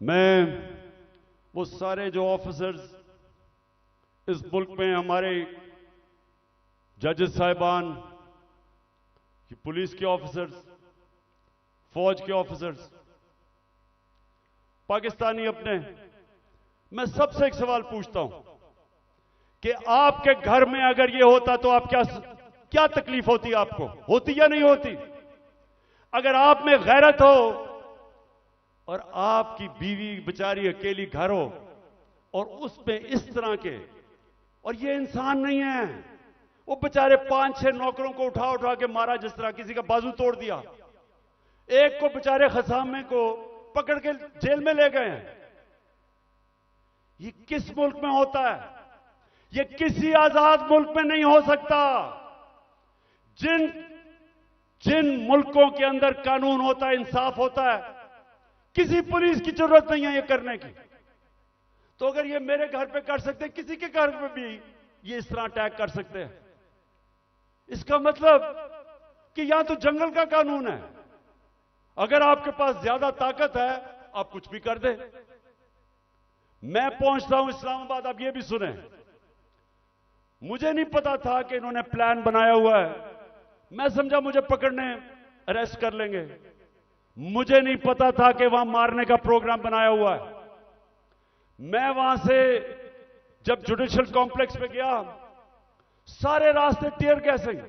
मैं वो सारे जो ऑफिसर्स इस मुल्क में, हमारे जजेस साहिबान, पुलिस के ऑफिसर्स, फौज के ऑफिसर्स, पाकिस्तानी अपने, मैं सबसे एक सवाल पूछता हूं कि आपके घर में अगर ये होता तो आप क्या तकलीफ होती? आपको होती या नहीं होती? अगर आप में गैरत हो और आपकी बीवी बेचारी अकेली घर हो और उसमें इस तरह के, और ये इंसान नहीं है, वो बेचारे 5-6 नौकरों को उठा उठा के मारा, जिस तरह किसी का बाजू तोड़ दिया, एक को बेचारे खसामे को पकड़ के जेल में ले गए हैं। ये किस मुल्क में होता है? ये किसी आजाद मुल्क में नहीं हो सकता। जिन मुल्कों के अंदर कानून होता है, इंसाफ होता है, किसी पुलिस की जरूरत नहीं है ये करने की। तो अगर ये मेरे घर पे कर सकते हैं, किसी के घर पे भी ये इस तरह अटैक कर सकते हैं। इसका मतलब कि यहां तो जंगल का कानून है, अगर आपके पास ज्यादा ताकत है आप कुछ भी कर दे। मैं पहुंचता हूं इस्लामाबाद, आप ये भी सुने, मुझे नहीं पता था कि इन्होंने प्लान बनाया हुआ है। मैं समझा मुझे पकड़ने अरेस्ट कर लेंगे, मुझे नहीं पता था कि वहां मारने का प्रोग्राम बनाया हुआ है। मैं वहां से जब जुडिशियल कॉम्प्लेक्स पे गया, सारे रास्ते टीयर गैसिंग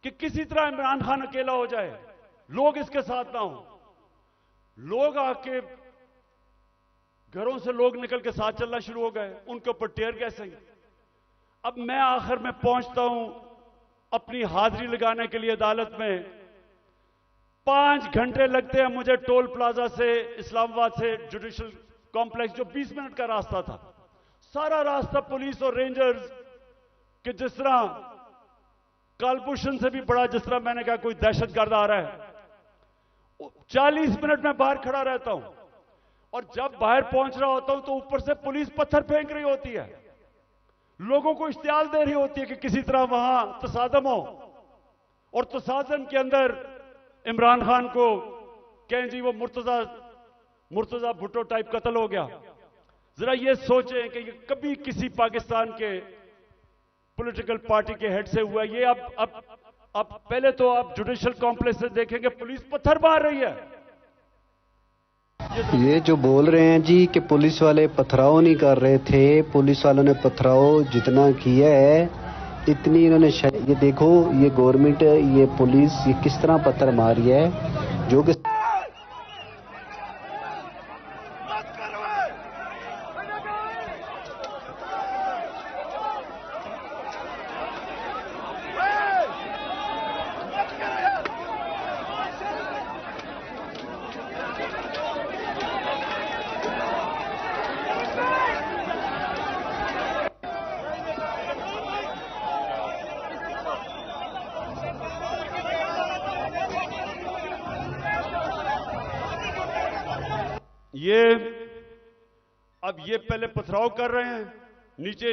कि किसी तरह इमरान खान अकेला हो जाए, लोग इसके साथ ना हो। लोग आके घरों से लोग निकल के साथ चलना शुरू हो गए, उनके ऊपर टीयर गैसिंग। अब मैं आखिर में पहुंचता हूं अपनी हाजिरी लगाने के लिए अदालत में। 5 घंटे लगते हैं मुझे टोल प्लाजा से, इस्लामाबाद से जुडिशियल कॉम्प्लेक्स, जो 20 मिनट का रास्ता था। सारा रास्ता पुलिस और रेंजर्स के, जिस तरह कालभूषण से भी बड़ा, जिस तरह मैंने कहा कोई दहशतगर्द आ रहा है। 40 मिनट में बाहर खड़ा रहता हूं, और जब बाहर पहुंच रहा होता हूं तो ऊपर से पुलिस पत्थर फेंक रही होती है, लोगों को इश्तियाल दे रही होती है कि किसी तरह वहां तसादम हो, और तसादम के अंदर इमरान खान को कहें जी वो मुर्तजा भुट्टो टाइप कत्ल हो गया। जरा ये सोचें कि ये कभी किसी पाकिस्तान के पॉलिटिकल पार्टी के हेड से हुआ। ये अब पहले तो आप जुडिशियल कॉम्प्लेक्स से देखेंगे पुलिस पत्थर मार रही है। ये जो बोल रहे हैं जी कि पुलिस वाले पथराव नहीं कर रहे थे, पुलिस वालों ने पथराव जितना किया है इतनी इन्होंने ये देखो, ये गवर्नमेंट, ये पुलिस, ये किस तरह पत्थर मारी है, जो कि अब ये पहले पथराव कर रहे हैं, नीचे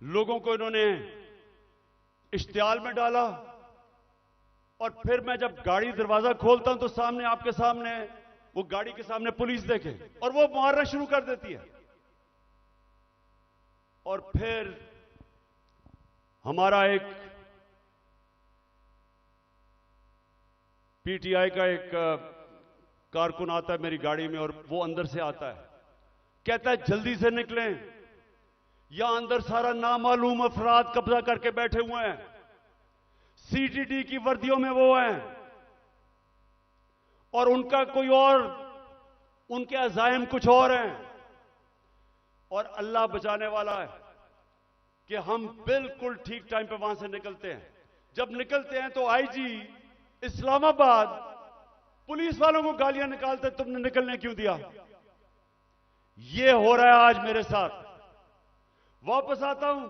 लोगों को इन्होंने इश्तियाल में डाला, और फिर मैं जब गाड़ी दरवाजा खोलता हूं तो सामने, आपके सामने, वो गाड़ी के सामने पुलिस देखे और वो मारना शुरू कर देती है। और फिर हमारा एक पीटीआई का एक कारकुन आता है मेरी गाड़ी में, और वो अंदर से आता है, कहता है जल्दी से निकलें, यहां अंदर सारा नामालूम अफराद कब्जा करके बैठे हुए हैं, सीटीडी की वर्दियों में वो हैं और उनका कोई और, उनके अज़ाइम कुछ और हैं। और अल्लाह बचाने वाला है कि हम बिल्कुल ठीक टाइम पे वहां से निकलते हैं। जब निकलते हैं तो आईजी इस्लामाबाद पुलिस वालों को गालियां निकालते, तुमने निकलने क्यों दिया। यह हो रहा है आज मेरे साथ। वापस आता हूं,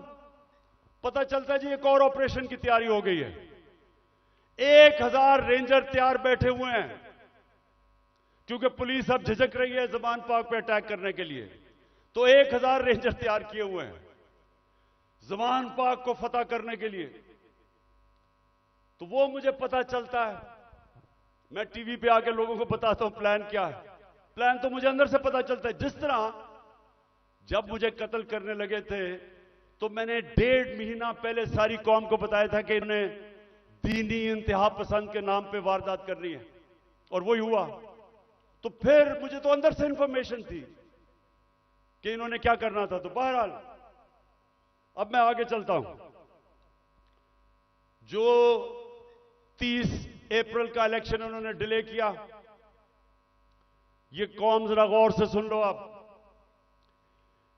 पता चलता है जी एक और ऑपरेशन की तैयारी हो गई है। 1000 रेंजर तैयार बैठे हुए हैं, क्योंकि पुलिस अब झिझक रही है ज़मान पाक पे अटैक करने के लिए, तो 1000 रेंजर तैयार किए हुए हैं ज़मान पाक को फतह करने के लिए। तो वो मुझे पता चलता है, मैं टीवी पे आके लोगों को बताता हूं प्लान क्या है। प्लान तो मुझे अंदर से पता चलता है। जिस तरह जब मुझे कत्ल करने लगे थे तो मैंने 1.5 महीना पहले सारी कौम को बताया था कि इन्हें दीनी इंतहा पसंद के नाम पे वारदात करनी है, और वही हुआ। तो फिर मुझे तो अंदर से इंफॉर्मेशन थी कि इन्होंने क्या करना था। तो बहरहाल अब मैं आगे चलता हूं। जो 30 अप्रैल का इलेक्शन उन्होंने डिले किया, ये कौम जरा गौर से सुन लो। अब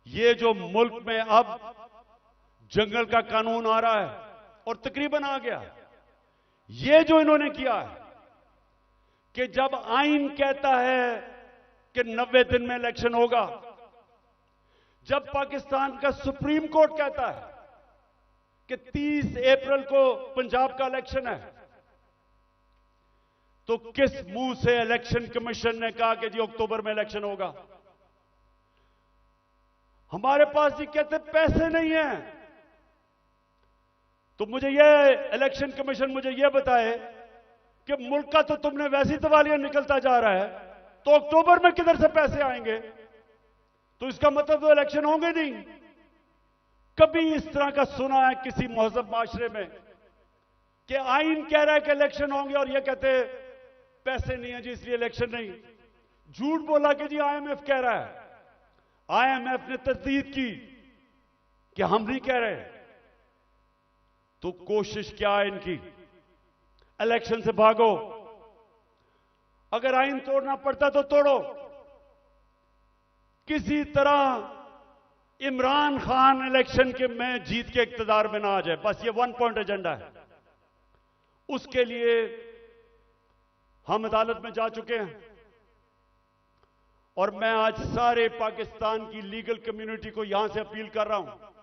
ये जो मुल्क में अब जंगल का कानून आ रहा है और तकरीबन आ गया, ये जो इन्होंने किया है कि जब आइन कहता है कि 90 दिन में इलेक्शन होगा, जब पाकिस्तान का सुप्रीम कोर्ट कहता है कि 30 अप्रैल को पंजाब का इलेक्शन है, तो किस मुंह से इलेक्शन कमीशन ने कहा कि जी अक्टूबर में इलेक्शन होगा। हमारे पास जी कहते पैसे नहीं है। तो मुझे यह इलेक्शन कमीशन मुझे यह बताए कि मुल्क का तो तुमने वैसी तवालियां निकलता जा रहा है, तो अक्टूबर में किधर से पैसे आएंगे। तो इसका मतलब तो इलेक्शन होंगे नहीं। कभी इस तरह का सुना है किसी महज़ब माशरे में कि आइन कह रहा है कि इलेक्शन होंगे और यह कहते पैसे नहीं है जी इसलिए इलेक्शन नहीं। झूठ बोला कि जी आईएमएफ कह रहा है। आईएमएफ ने तस्दीक की कि हम नहीं कह रहे। तो कोशिश क्या है इनकी, इलेक्शन से भागो। अगर आइन तोड़ना पड़ता तो तोड़ो, किसी तरह इमरान खान इलेक्शन के में जीत के इक्तदार में ना आ जाए, बस ये 1 पॉइंट एजेंडा है। उसके लिए हम अदालत में जा चुके हैं और मैं आज सारे पाकिस्तान की लीगल कम्युनिटी को यहां से अपील कर रहा हूं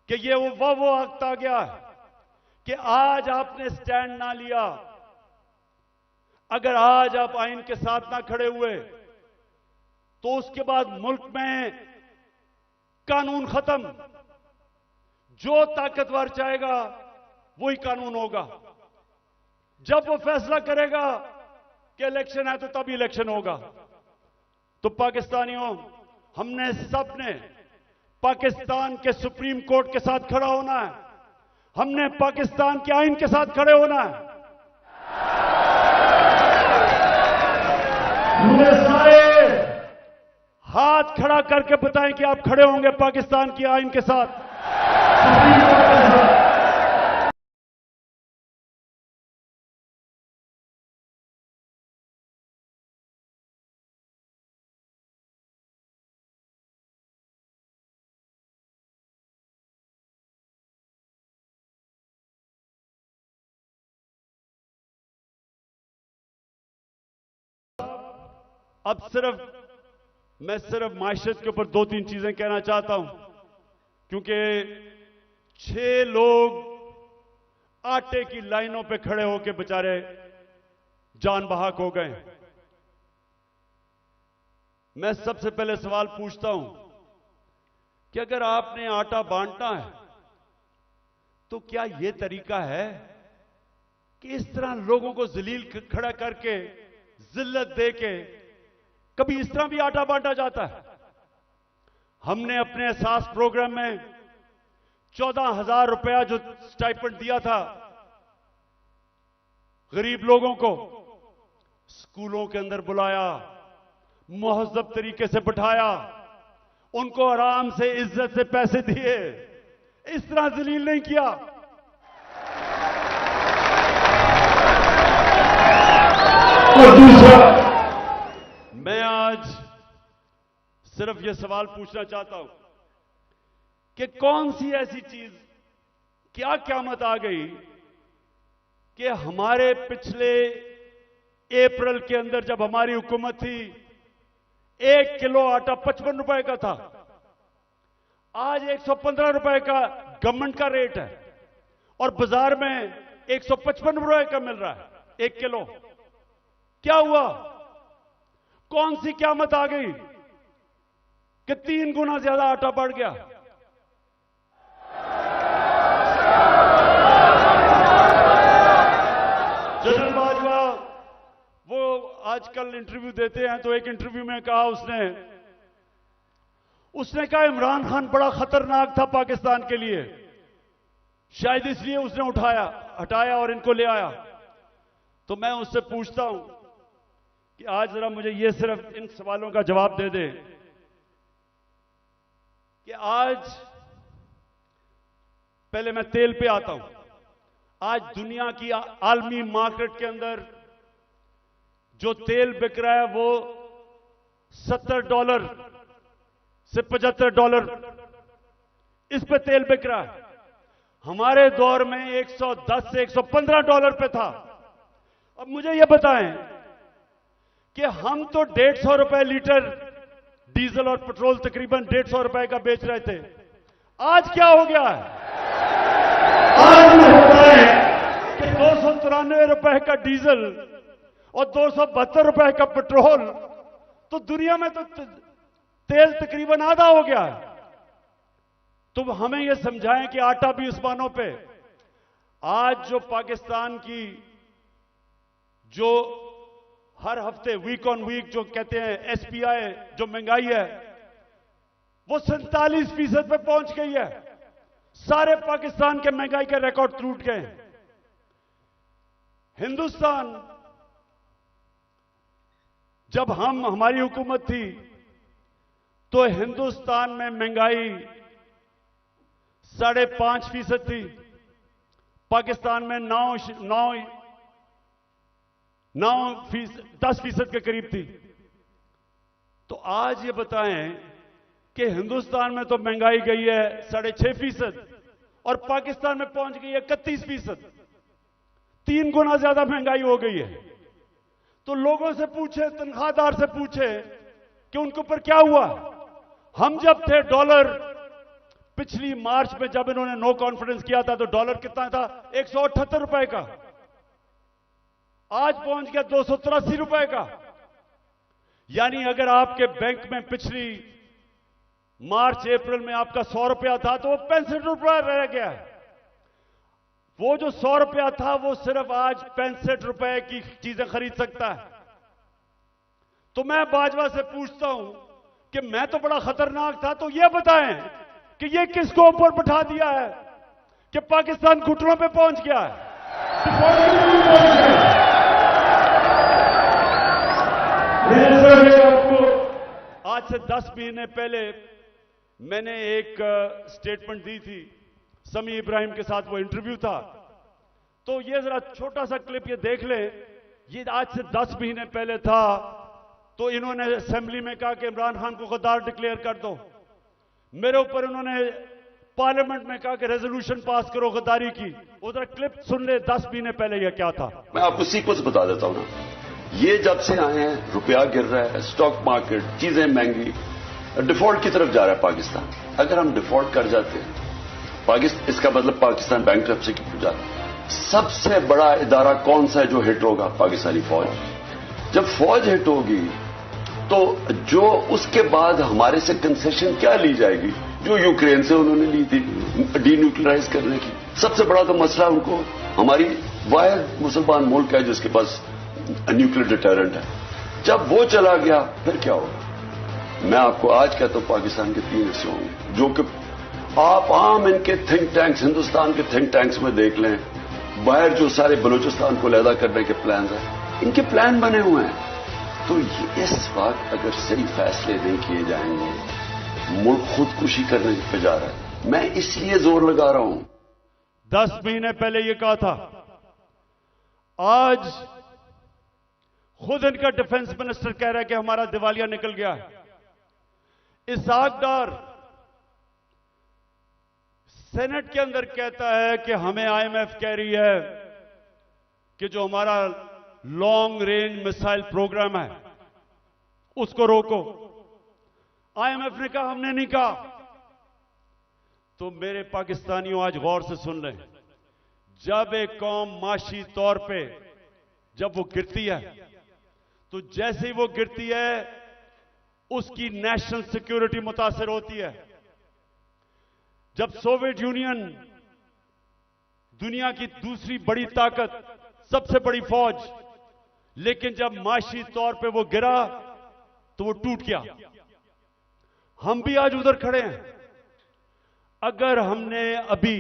कि ये वो वक्त आ गया है कि आज आपने स्टैंड ना लिया, अगर आज आप आइन के साथ ना खड़े हुए, तो उसके बाद मुल्क में कानून खत्म। जो ताकतवर चाहेगा वही कानून होगा। जब वो फैसला करेगा कि इलेक्शन है तो तभी इलेक्शन होगा। तो पाकिस्तानियों, हमने सबने पाकिस्तान के सुप्रीम कोर्ट के साथ खड़ा होना है। हमने पाकिस्तान के आइन के साथ खड़े होना है। हमने सारे हाथ खड़ा करके बताएं कि आप खड़े होंगे पाकिस्तान की आइन के साथ, सुप्रीम कोर्ट के साथ। अब मैं सिर्फ माशरत के ऊपर 2-3 चीजें कहना चाहता हूं, क्योंकि 6 लोग आटे की लाइनों पे खड़े होकर बेचारे जान बहाक हो गए। मैं सबसे पहले सवाल पूछता हूं कि अगर आपने आटा बांटना है तो क्या यह तरीका है कि इस तरह लोगों को जलील खड़ा करके जिल्लत देके कभी इस तरह भी आटा बांटा जाता है? हमने अपने एहसास प्रोग्राम में 14,000 रुपया जो स्टाइपेंड दिया था गरीब लोगों को, स्कूलों के अंदर बुलाया, मुहज़्ज़ब तरीके से बिठाया, उनको आराम से इज्जत से पैसे दिए, इस तरह जलील नहीं किया। और दूसरा, मैं आज सिर्फ यह सवाल पूछना चाहता हूं कि कौन सी ऐसी चीज, क्या क़यामत आ गई कि हमारे पिछले अप्रैल के अंदर जब हमारी हुकूमत थी 1 किलो आटा 55 रुपए का था, आज 115 रुपए का गवर्नमेंट का रेट है और बाजार में 155 रुपए का मिल रहा है 1 किलो। क्या हुआ? कौन सी क़यामत आ गई कि 3 गुना ज्यादा आटा बढ़ गया? जनरल बाजवा वो आजकल इंटरव्यू देते हैं, तो एक इंटरव्यू में कहा उसने कहा इमरान खान बड़ा खतरनाक था पाकिस्तान के लिए, शायद इसलिए उसने हटाया और इनको ले आया। तो मैं उससे पूछता हूं कि आज जरा मुझे ये सिर्फ इन सवालों का जवाब दे दे कि आज, पहले मैं तेल पे आता हूं, आज दुनिया की आलमी मार्केट के अंदर जो तेल बिक रहा है वो $70 से $75 इस पे तेल बिक रहा है। हमारे दौर में $110 से $115 पे था। अब मुझे यह बताएं कि हम तो 150 रुपए लीटर डीजल और पेट्रोल तकरीबन 150 रुपए का बेच रहे थे, आज क्या हो गया है? आज होता है कि 293 रुपए का डीजल और 272 रुपए का पेट्रोल, तो दुनिया में तो तेल तकरीबन आधा हो गया है। तो हमें यह समझाएं कि आटा भी उस्मानों पे। आज जो पाकिस्तान की जो हर हफ्ते वीक ऑन वीक जो कहते हैं एसपीआई, जो महंगाई है वो 47% पे पहुंच गई है। सारे पाकिस्तान के महंगाई के रिकॉर्ड टूट गए। हिंदुस्तान, जब हमारी हुकूमत थी तो हिंदुस्तान में महंगाई 5.5% थी, पाकिस्तान में 10% के करीब थी। तो आज ये बताएं कि हिंदुस्तान में तो महंगाई गई है 6.5% और पाकिस्तान में पहुंच गई है 31%। 3 गुना ज्यादा महंगाई हो गई है। तो लोगों से पूछे, तनख्वाहदार से पूछे कि उनके ऊपर क्या हुआ। हम जब थे डॉलर, पिछली मार्च में जब इन्होंने नो कॉन्फिडेंस किया था तो डॉलर कितना था? 178 रुपए का, आज पहुंच गया 283 रुपए का। यानी अगर आपके बैंक में पिछली मार्च अप्रैल में आपका 100 रुपया था तो वो 65 रुपया रह गया है। वो जो 100 रुपया था वो सिर्फ आज 65 रुपए की चीजें खरीद सकता है। तो मैं बाजवा से पूछता हूं कि मैं तो बड़ा खतरनाक था, तो ये बताएं कि ये किसको ऊपर बैठा दिया है कि पाकिस्तान घुटनों पे पहुंच गया है। आपको आज से 10 महीने पहले मैंने एक स्टेटमेंट दी थी, समी इब्राहिम के साथ वो इंटरव्यू था। तो ये जरा छोटा सा क्लिप ये देख ले। ये आज से 10 महीने पहले था। तो इन्होंने असेंबली में कहा कि इमरान खान को गद्दार डिक्लेयर कर दो। मेरे ऊपर इन्होंने पार्लियामेंट में कहा कि रेजोल्यूशन पास करो गद्दारी की। उधर क्लिप सुन ले 10 महीने पहले यह क्या था। मैं आपको सीक्वेंस बता देता हूं ना। ये जब से आए हैं, रुपया गिर रहा है, स्टॉक मार्केट, चीजें महंगी, डिफॉल्ट की तरफ जा रहा है पाकिस्तान। अगर हम डिफॉल्ट कर जाते हैं इसका मतलब पाकिस्तान बैंकरप्सी की तरफ जाता है। सबसे बड़ा इदारा कौन सा है जो हिट होगा? पाकिस्तानी फौज। जब फौज हिट होगी तो जो उसके बाद हमारे से कंसेशन क्या ली जाएगी? जो यूक्रेन से उन्होंने ली थी डीन्यूक्लियराइज करने की। सबसे बड़ा तो मसला उनको, हमारी वाहिद मुसलमान मुल्क है जिसके पास न्यूक्लियर डिटरेंट है। जब वो चला गया फिर क्या होगा? मैं आपको आज कहता हूं पाकिस्तान के 3 हिस्से होंगे, जो कि आप आम इनके थिंक टैंक्स, हिंदुस्तान के थिंक टैंक्स में देख लें। बाहर जो सारे बलूचिस्तान को अलहदा करने के प्लान हैं, इनके प्लान बने हुए हैं। तो इस वक्त अगर सही फैसले नहीं किए जाएंगे मुल्क खुदकुशी करने पे जा रहा है। मैं इसलिए जोर लगा रहा हूं। 10 महीने पहले यह कहा था, आज खुद इनका डिफेंस मिनिस्टर कह रहा है कि हमारा दिवालिया निकल गया है। इसहाक डार सेनेट के अंदर कहता है कि हमें आईएमएफ कह रही है कि जो हमारा लॉन्ग रेंज मिसाइल प्रोग्राम है उसको रोको। आईएमएफ ने कहा हमने नहीं कहा। तो मेरे पाकिस्तानियों आज गौर से सुन लें, जब एक कौम माशी तौर पे जब वो गिरती है तो जैसे ही वो गिरती है उसकी नेशनल सिक्योरिटी मुतासिर होती है। जब सोवियत यूनियन दुनिया की दूसरी बड़ी ताकत, सबसे बड़ी फौज, लेकिन जब माशी तौर पे वो गिरा तो वो टूट गया। हम भी आज उधर खड़े हैं। अगर हमने अभी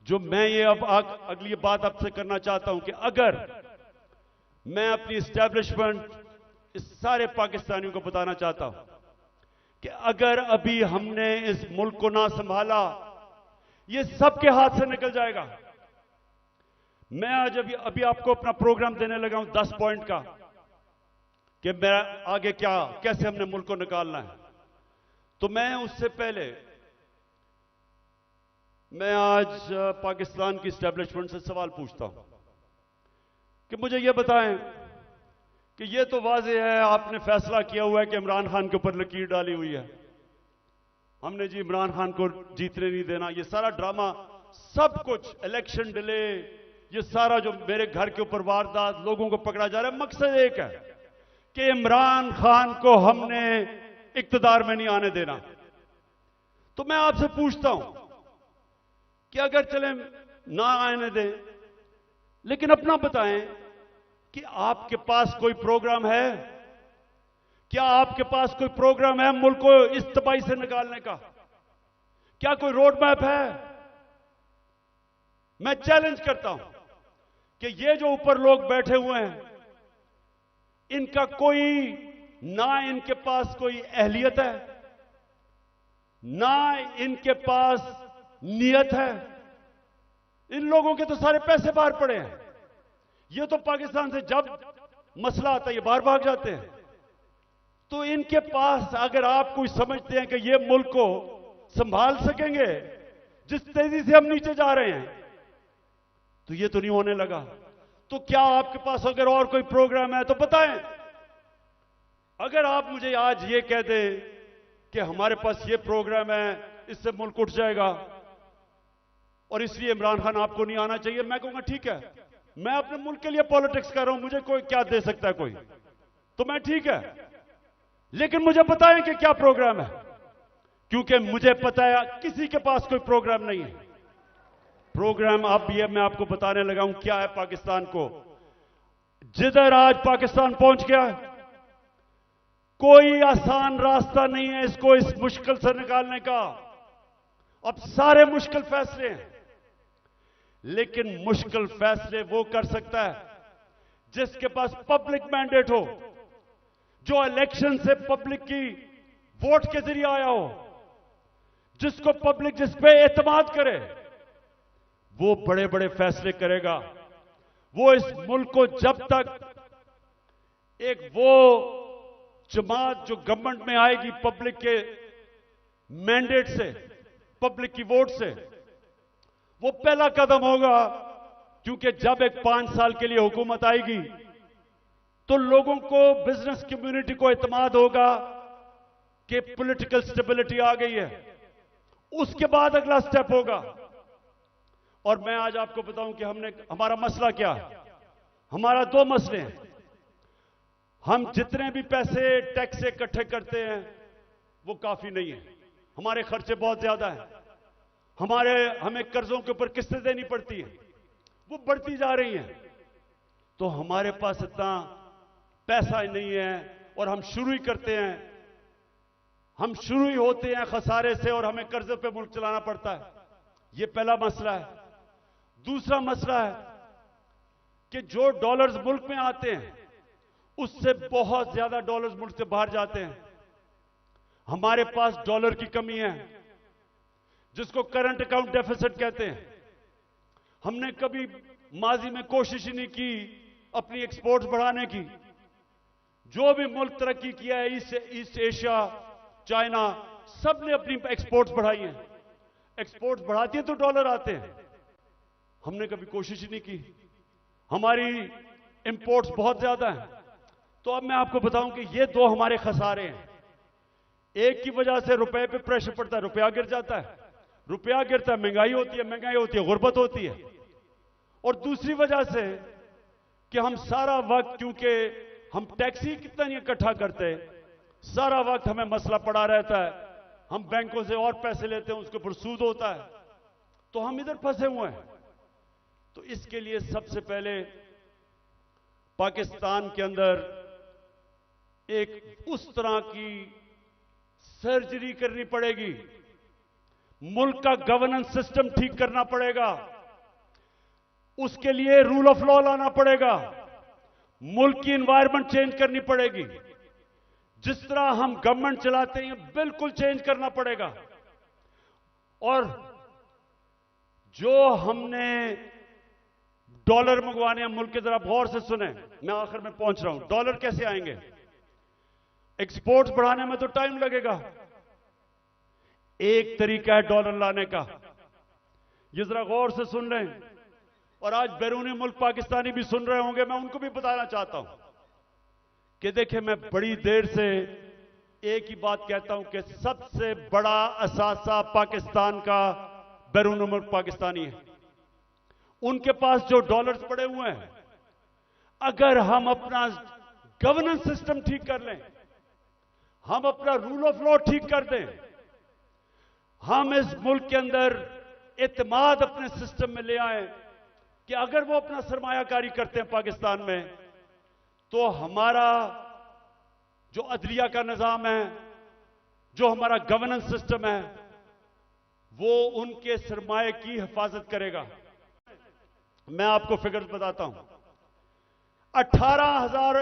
जो मैं ये अब अगली बात आपसे करना चाहता हूं कि अगर मैं अपनी एस्टैब्लिशमेंट इस सारे पाकिस्तानियों को बताना चाहता हूं कि अगर अभी हमने इस मुल्क को ना संभाला, ये सबके हाथ से निकल जाएगा। मैं आज अभी आपको अपना प्रोग्राम देने लगा हूं 10 पॉइंट का कि मैं आगे कैसे हमने मुल्क को निकालना है। तो मैं उससे पहले मैं आज पाकिस्तान की एस्टैब्लिशमेंट से सवाल पूछता हूं कि मुझे यह बताएं कि यह तो वाज़ेह है आपने फैसला किया हुआ है कि इमरान खान के ऊपर लकीर डाली हुई है, हमने जी इमरान खान को जीतने नहीं देना। ये सारा ड्रामा, सब कुछ, इलेक्शन डिले, ये सारा जो मेरे घर के ऊपर वारदात, लोगों को पकड़ा जा रहा है, मकसद एक है कि इमरान खान को हमने इक्तदार में नहीं आने देना। तो मैं आपसे पूछता हूं कि अगर चले ना आने दें, लेकिन अपना बताएं कि आपके पास कोई प्रोग्राम है? क्या आपके पास कोई प्रोग्राम है मुल्क को इस तबाही से निकालने का? क्या कोई रोड मैप है? मैं चैलेंज करता हूं कि ये जो ऊपर लोग बैठे हुए हैं, इनका इनके पास कोई अहलियत है, ना इनके पास नियत है। इन लोगों के तो सारे पैसे बाहर पड़े हैं। ये तो पाकिस्तान से जब मसला आता है ये बाहर भाग जाते हैं। तो इनके पास, अगर आप कोई समझते हैं कि ये मुल्क को संभाल सकेंगे जिस तेजी से हम नीचे जा रहे हैं, तो ये तो नहीं होने लगा। तो क्या आपके पास अगर और कोई प्रोग्राम है तो बताएं। अगर आप मुझे आज ये कह दें कि हमारे पास ये प्रोग्राम है, इससे मुल्क उठ जाएगा और इसलिए इमरान खान आपको नहीं आना चाहिए, मैं कहूंगा ठीक है, मैं अपने मुल्क के लिए पॉलिटिक्स कर रहा हूं, मुझे कोई क्या दे सकता है कोई, तो मैं ठीक है, लेकिन मुझे बताएं कि क्या प्रोग्राम है, क्योंकि मुझे पता है किसी के पास कोई प्रोग्राम नहीं है। प्रोग्राम अब ये मैं आपको बताने लगा हूं क्या है पाकिस्तान को। जिधर आज पाकिस्तान पहुंच गया, कोई आसान रास्ता नहीं है इसको इस मुश्किल से निकालने का। अब सारे मुश्किल फैसले हैं, लेकिन मुश्किल फैसले वो कर सकता है जिसके पास पब्लिक मैंडेट हो, जो इलेक्शन से पब्लिक की वोट के जरिए आया हो, जिसको पब्लिक जिस पे एतमाद करे, वो बड़े बड़े फैसले करेगा। वो इस मुल्क को जब तक एक वो जमात जो गवर्नमेंट में आएगी पब्लिक के मैंडेट से, पब्लिक की वोट से, वो पहला कदम होगा, क्योंकि जब एक 5 साल के लिए हुकूमत आएगी तो लोगों को, बिजनेस कम्युनिटी को एतमाद होगा कि पॉलिटिकल स्टेबिलिटी आ गई है। उसके बाद अगला स्टेप होगा। और मैं आज आपको बताऊं कि हमारा मसला क्या है। हमारा 2 मसले हैं। हम जितने भी पैसे टैक्स से इकट्ठे करते हैं वो काफी नहीं है, हमारे खर्चे बहुत ज्यादा हैं, हमें कर्जों के ऊपर किस्तें देनी पड़ती हैं, वो बढ़ती जा रही हैं। तो हमारे पास इतना पैसा नहीं है और हम शुरू ही करते हैं, हम शुरू ही होते हैं खसारे से और हमें कर्जे पे मुल्क चलाना पड़ता है। ये पहला मसला है। दूसरा मसला है कि जो डॉलर्स मुल्क में आते हैं उससे बहुत ज्यादा डॉलर्स मुल्क से बाहर जाते हैं। हमारे पास डॉलर की कमी है, जिसको करंट अकाउंट डेफिसिट कहते हैं। हमने कभी माजी में कोशिश ही नहीं की अपनी एक्सपोर्ट्स बढ़ाने की। जो भी मुल्क तरक्की किया है, ईस्ट एशिया, चाइना, सब ने अपनी एक्सपोर्ट्स बढ़ाई हैं। एक्सपोर्ट्स बढ़ाती है तो डॉलर आते हैं। हमने कभी कोशिश ही नहीं की। हमारी इंपोर्ट्स बहुत ज्यादा हैं। तो अब मैं आपको बताऊं कि ये दो हमारे खसारे हैं। एक की वजह से रुपए पे प्रेशर पड़ता है, रुपया गिर जाता है। रुपया गिरता है, महंगाई होती है, गुर्बत होती है। और दूसरी वजह से कि हम सारा वक्त, क्योंकि हम टैक्स ही कितना नहीं इकट्ठा करते, सारा वक्त हमें मसला पड़ा रहता है। हम बैंकों से और पैसे लेते हैं, उसके ऊपर सूद होता है, तो हम इधर फंसे हुए हैं। तो इसके लिए सबसे पहले पाकिस्तान के अंदर एक उस तरह की सर्जरी करनी पड़ेगी। मुल्क का गवर्नेंस सिस्टम ठीक करना पड़ेगा। उसके लिए रूल ऑफ लॉ लाना पड़ेगा। मुल्क की एनवायरनमेंट चेंज करनी पड़ेगी। जिस तरह हम गवर्नमेंट चलाते हैं बिल्कुल चेंज करना पड़ेगा। और जो हमने डॉलर मंगवाने हैं मुल्क के, जरा गौर से सुने, मैं आखिर में पहुंच रहा हूं। डॉलर कैसे आएंगे? एक्सपोर्ट्स बढ़ाने में तो टाइम लगेगा। एक तरीका है डॉलर लाने का, ये जरा गौर से सुन लें। और आज बैरूनी मुल्क पाकिस्तानी भी सुन रहे होंगे, मैं उनको भी बताना चाहता हूं कि देखिए, मैं बड़ी देर से एक ही बात कहता हूं कि सबसे बड़ा असासा पाकिस्तान का बैरूनी मुल्क पाकिस्तानी है। उनके पास जो डॉलर्स पड़े हुए हैं, अगर हम अपना गवर्नेंस सिस्टम ठीक कर लें, हम अपना रूल ऑफ लॉ ठीक कर दें, हम इस मुल्क के अंदर एतमाद अपने सिस्टम में ले आए कि अगर वो अपना सरमायाकारी करते हैं पाकिस्तान में, तो हमारा जो अदलिया का निजाम है, जो हमारा गवर्नेंस सिस्टम है, वो उनके सरमाए की हिफाजत करेगा। मैं आपको फिगर्स बताता हूं। 18,000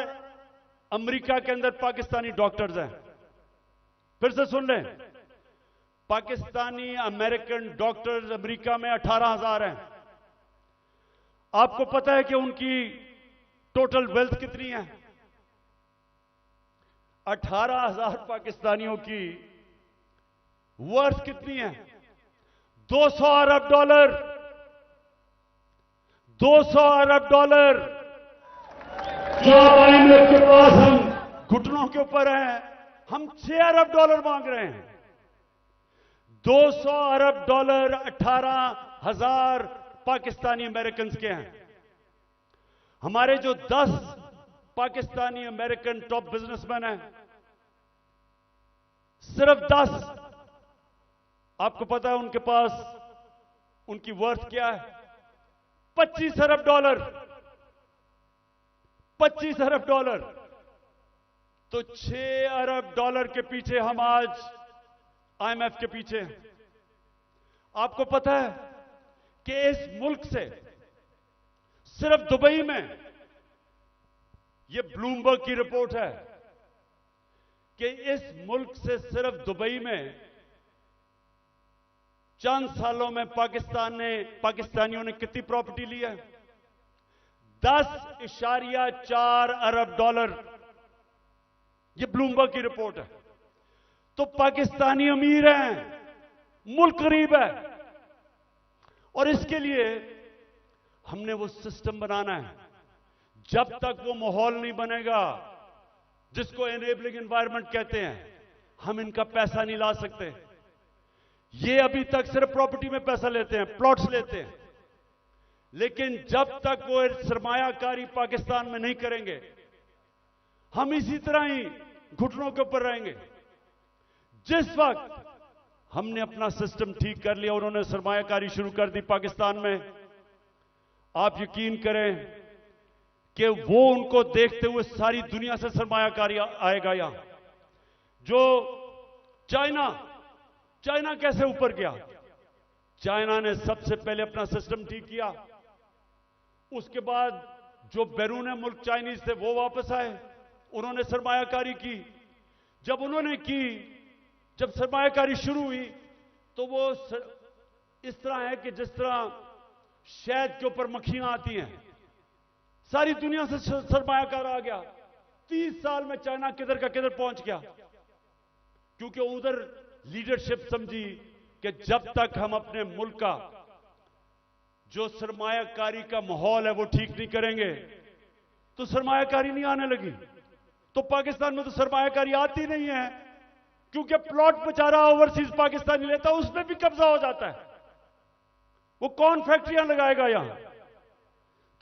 अमेरिका के अंदर पाकिस्तानी डॉक्टर्स हैं। फिर से सुन लें, पाकिस्तानी अमेरिकन डॉक्टर्स अमेरिका में 18,000 हैं। आपको पता है कि उनकी टोटल वेल्थ कितनी है? 18,000 पाकिस्तानियों की वर्थ कितनी है? 200 अरब डॉलर। 200 अरब डॉलर जो IMF के पास हम घुटनों के ऊपर हैं, हम 6 अरब डॉलर मांग रहे हैं। 200 अरब डॉलर 18,000 पाकिस्तानी अमेरिकन के हैं। हमारे जो 10 पाकिस्तानी अमेरिकन टॉप बिजनेसमैन हैं, सिर्फ 10, आपको पता है उनके पास उनकी वर्थ क्या है? 25 अरब डॉलर। 25 अरब डॉलर। तो 6 अरब डॉलर के पीछे हम आज IMF के पीछे हैं। आपको पता है कि इस मुल्क से सिर्फ दुबई में, यह ब्लूमबर्ग की रिपोर्ट है कि इस मुल्क से सिर्फ दुबई में चंद सालों में पाकिस्तानियों ने कितनी प्रॉपर्टी ली है? 10.4 अरब डॉलर। यह ब्लूमबर्ग की रिपोर्ट है। तो पाकिस्तानी अमीर हैं, मुल्क गरीब है। और इसके लिए हमने वो सिस्टम बनाना है। जब तक वो माहौल नहीं बनेगा, जिसको एनेबलिंग एनवायरनमेंट कहते हैं, हम इनका पैसा नहीं ला सकते। ये अभी तक सिर्फ प्रॉपर्टी में पैसा लेते हैं, प्लॉट्स लेते हैं, लेकिन जब तक वो सरमायाकारी पाकिस्तान में नहीं करेंगे, हम इसी तरह ही घुटनों के ऊपर रहेंगे। जिस वक्त हमने अपना सिस्टम ठीक कर लिया, उन्होंने सरमायाकारी शुरू कर दी पाकिस्तान में, आप यकीन करें कि वो उनको देखते हुए सारी दुनिया से सरमायाकारी आएगा। यहां जो चाइना कैसे ऊपर गया? चाइना ने सबसे पहले अपना सिस्टम ठीक किया। उसके बाद जो बैरून मुल्क चाइनीज थे वो वापस आए, उन्होंने सरमायाकारी की। जब उन्होंने की जब सरमायाकारी शुरू हुई तो वो इस तरह है कि जिस तरह शहद के ऊपर मक्खियां आती हैं, सारी दुनिया से सरमायाकार आ गया। 30 साल में चाइना किधर का किधर पहुंच गया, क्योंकि उधर लीडरशिप समझी कि जब तक हम अपने मुल्क का जो सरमायाकारी का माहौल है वो ठीक नहीं करेंगे तो सरमायाकारी नहीं आने लगी। तो पाकिस्तान में तो सरमायाकारी आती नहीं है, क्योंकि प्लॉट बेचारा ओवरसीज पाकिस्तानी लेता है, उसमें भी कब्जा हो जाता है। वो कौन फैक्ट्रियां लगाएगा यहां?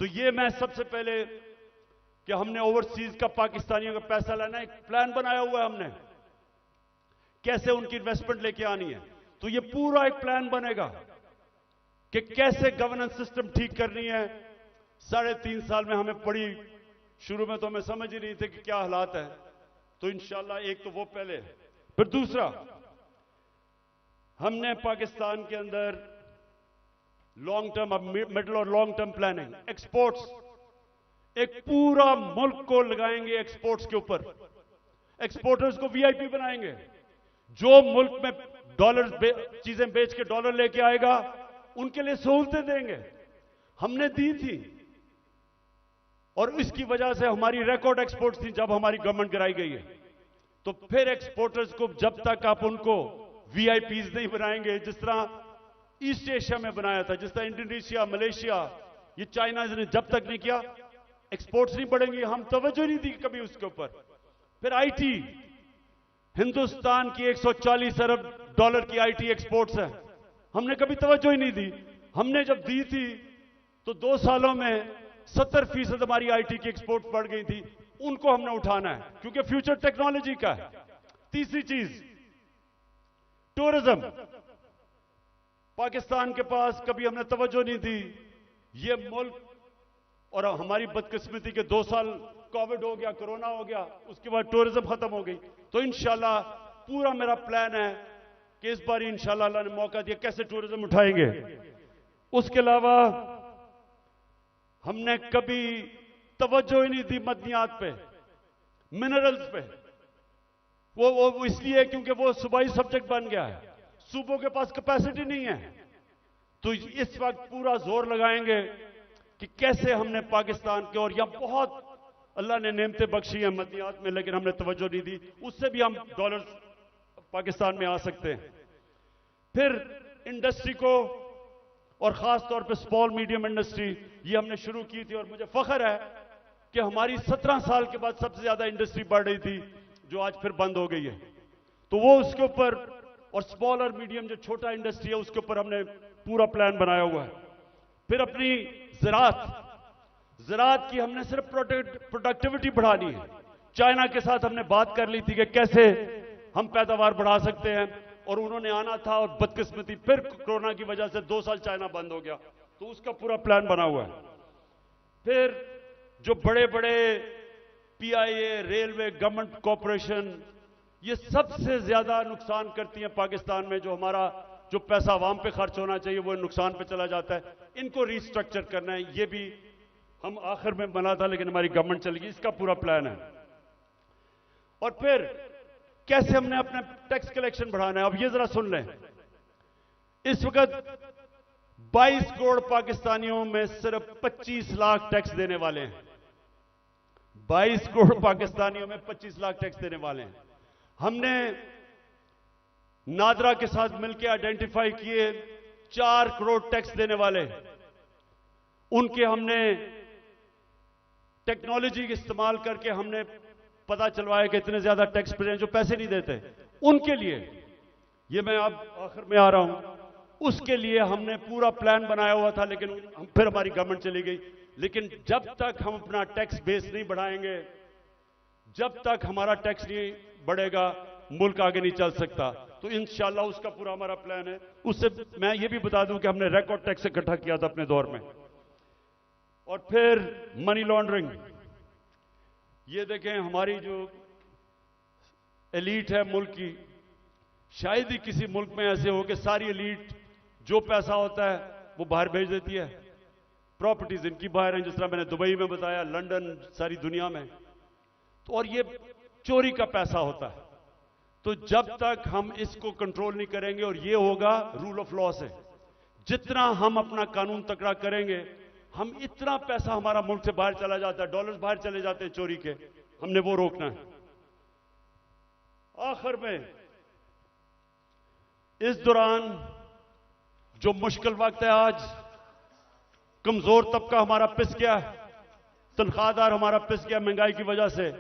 तो ये मैं सबसे पहले कि हमने ओवरसीज का पाकिस्तानियों का पैसा लाना, एक प्लान बनाया हुआ है हमने, कैसे उनकी इन्वेस्टमेंट लेके आनी है। तो ये पूरा एक प्लान बनेगा कि कैसे गवर्नेंस सिस्टम ठीक करनी है। 3.5 साल में हमें पड़ी, शुरू में तो हमें समझ ही नहीं थे कि क्या हालात है। तो इंशाल्लाह एक तो वो पहले, फिर दूसरा हमने पाकिस्तान के अंदर लॉन्ग टर्म, अब मिडिल और लॉन्ग टर्म प्लानिंग, एक्सपोर्ट्स, एक पूरा मुल्क को लगाएंगे एक्सपोर्ट्स के ऊपर। एक्सपोर्टर्स को वीआईपी बनाएंगे। जो मुल्क में डॉलर चीजें बेच के डॉलर लेके आएगा उनके लिए सहूलतें देंगे। हमने दी थी और इसकी वजह से हमारी रिकॉर्ड एक्सपोर्ट्स थी जब हमारी गवर्नमेंट गिराई गई है। तो फिर एक्सपोर्टर्स को जब तक आप उनको वीआईपीज नहीं बनाएंगे, जिस तरह ईस्ट एशिया में बनाया था, जिस तरह इंडोनेशिया, मलेशिया, ये चाइना ने जब तक नहीं किया, एक्सपोर्ट्स नहीं बढ़ेंगी। हम तवज्जो नहीं दी कभी उसके ऊपर। फिर आईटी, हिंदुस्तान की 140 अरब डॉलर की आईटी एक्सपोर्ट्स है, हमने कभी तवज्जो ही नहीं दी। हमने जब दी थी तो 2 सालों में 70% हमारी आईटी की एक्सपोर्ट बढ़ गई थी। उनको हमने उठाना है क्योंकि फ्यूचर टेक्नोलॉजी का है। तीसरी चीज टूरिज्म, पाकिस्तान के पास कभी हमने तवज्जो नहीं दी। ये मुल्क, और हमारी बदकिस्मती के 2 साल कोविड हो गया, कोरोना हो गया, उसके बाद टूरिज्म खत्म हो गई। तो इंशाल्लाह पूरा मेरा प्लान है कि इस बार इंशाल्लाह अल्लाह ने मौका दिया, कैसे टूरिज्म उठाएंगे। उसके अलावा हमने कभी तवज्जो ही नहीं दी मदनियात पे, मिनरल्स पे। वो इसलिए क्योंकि वो सूबाई सब्जेक्ट बन गया है, सूबों के पास कैपेसिटी नहीं है। तो इस वक्त पूरा जोर लगाएंगे कि कैसे हमने पाकिस्तान के, और यहां बहुत अल्लाह ने नेमतें बख्शी हैं मदनियात में, लेकिन हमने तवज्जो नहीं दी, उससे भी हम डॉलर पाकिस्तान में आ सकते हैं। फिर इंडस्ट्री को, और खास तौर पे स्मॉल मीडियम इंडस्ट्री, ये हमने शुरू की थी और मुझे फख्र है कि हमारी 17 साल के बाद सबसे ज्यादा इंडस्ट्री बढ़ रही थी, जो आज फिर बंद हो गई है। तो वो उसके ऊपर, और स्मॉल और मीडियम जो छोटा इंडस्ट्री है उसके ऊपर हमने पूरा प्लान बनाया हुआ है। फिर अपनी ज़राअत की हमने सिर्फ प्रोडक्टिविटी बढ़ानी है। चाइना के साथ हमने बात कर ली थी कि कैसे हम पैदावार बढ़ा सकते हैं, और उन्होंने आना था, और बदकिस्मती फिर कोरोना की वजह से 2 साल चाइना बंद हो गया। तो उसका पूरा प्लान बना हुआ है। फिर जो बड़े बड़े पीआईए, रेलवे, गवर्नमेंट कॉरपोरेशन, ये सबसे ज्यादा नुकसान करती हैं पाकिस्तान में। जो हमारा जो पैसा आवाम पे खर्च होना चाहिए वो नुकसान पे चला जाता है। इनको रिस्ट्रक्चर करना है। ये भी हम आखिर में बना था, लेकिन हमारी गवर्नमेंट चली गई। इसका पूरा प्लान है। और फिर कैसे हमने अपना टैक्स कलेक्शन बढ़ाना है। अब ये जरा सुन लें, इस वक्त 22 करोड़ पाकिस्तानियों में सिर्फ 25 लाख टैक्स देने वाले हैं। 22 करोड़ पाकिस्तानियों में 25 लाख टैक्स देने वाले हैं। हमने नादरा के साथ मिलकर आइडेंटिफाई किए 4 करोड़ टैक्स देने वाले, उनके हमने टेक्नोलॉजी का इस्तेमाल करके हमने पता चलवाया कि इतने ज्यादा टैक्स पेयर जो पैसे नहीं देते, उनके लिए, ये मैं अब आखिर में आ रहा हूं, उसके लिए हमने पूरा प्लान बनाया हुआ था, लेकिन फिर हमारी गवर्नमेंट चली गई। लेकिन जब तक हम अपना टैक्स बेस नहीं बढ़ाएंगे, जब तक हमारा टैक्स नहीं बढ़ेगा, मुल्क आगे नहीं चल सकता। तो इंशाल्लाह उसका पूरा हमारा प्लान है। उससे मैं ये भी बता दूं कि हमने रिकॉर्ड टैक्स इकट्ठा किया था अपने दौर में। और फिर मनी लॉन्ड्रिंग, ये देखें हमारी जो एलीट है मुल्क की, शायद ही किसी मुल्क में ऐसे हो कि सारी एलीट जो पैसा होता है वो बाहर भेज देती है। प्रॉपर्टीज इनकी बाहर हैं, जिस तरह मैंने दुबई में बताया, लंदन, सारी दुनिया में। तो और ये चोरी का पैसा होता है। तो जब तक हम इसको कंट्रोल नहीं करेंगे, और ये होगा रूल ऑफ लॉ से, जितना हम अपना कानून तकड़ा करेंगे, हम इतना पैसा हमारा मुल्क से बाहर चला जाता है, डॉलर्स बाहर चले जाते हैं चोरी के, हमने वो रोकना है। आखिर में इस दौरान जो मुश्किल वक्त है, आज कमजोर तबका हमारा पिस गया, तनख्वाहदार हमारा पिस गया महंगाई की वजह से,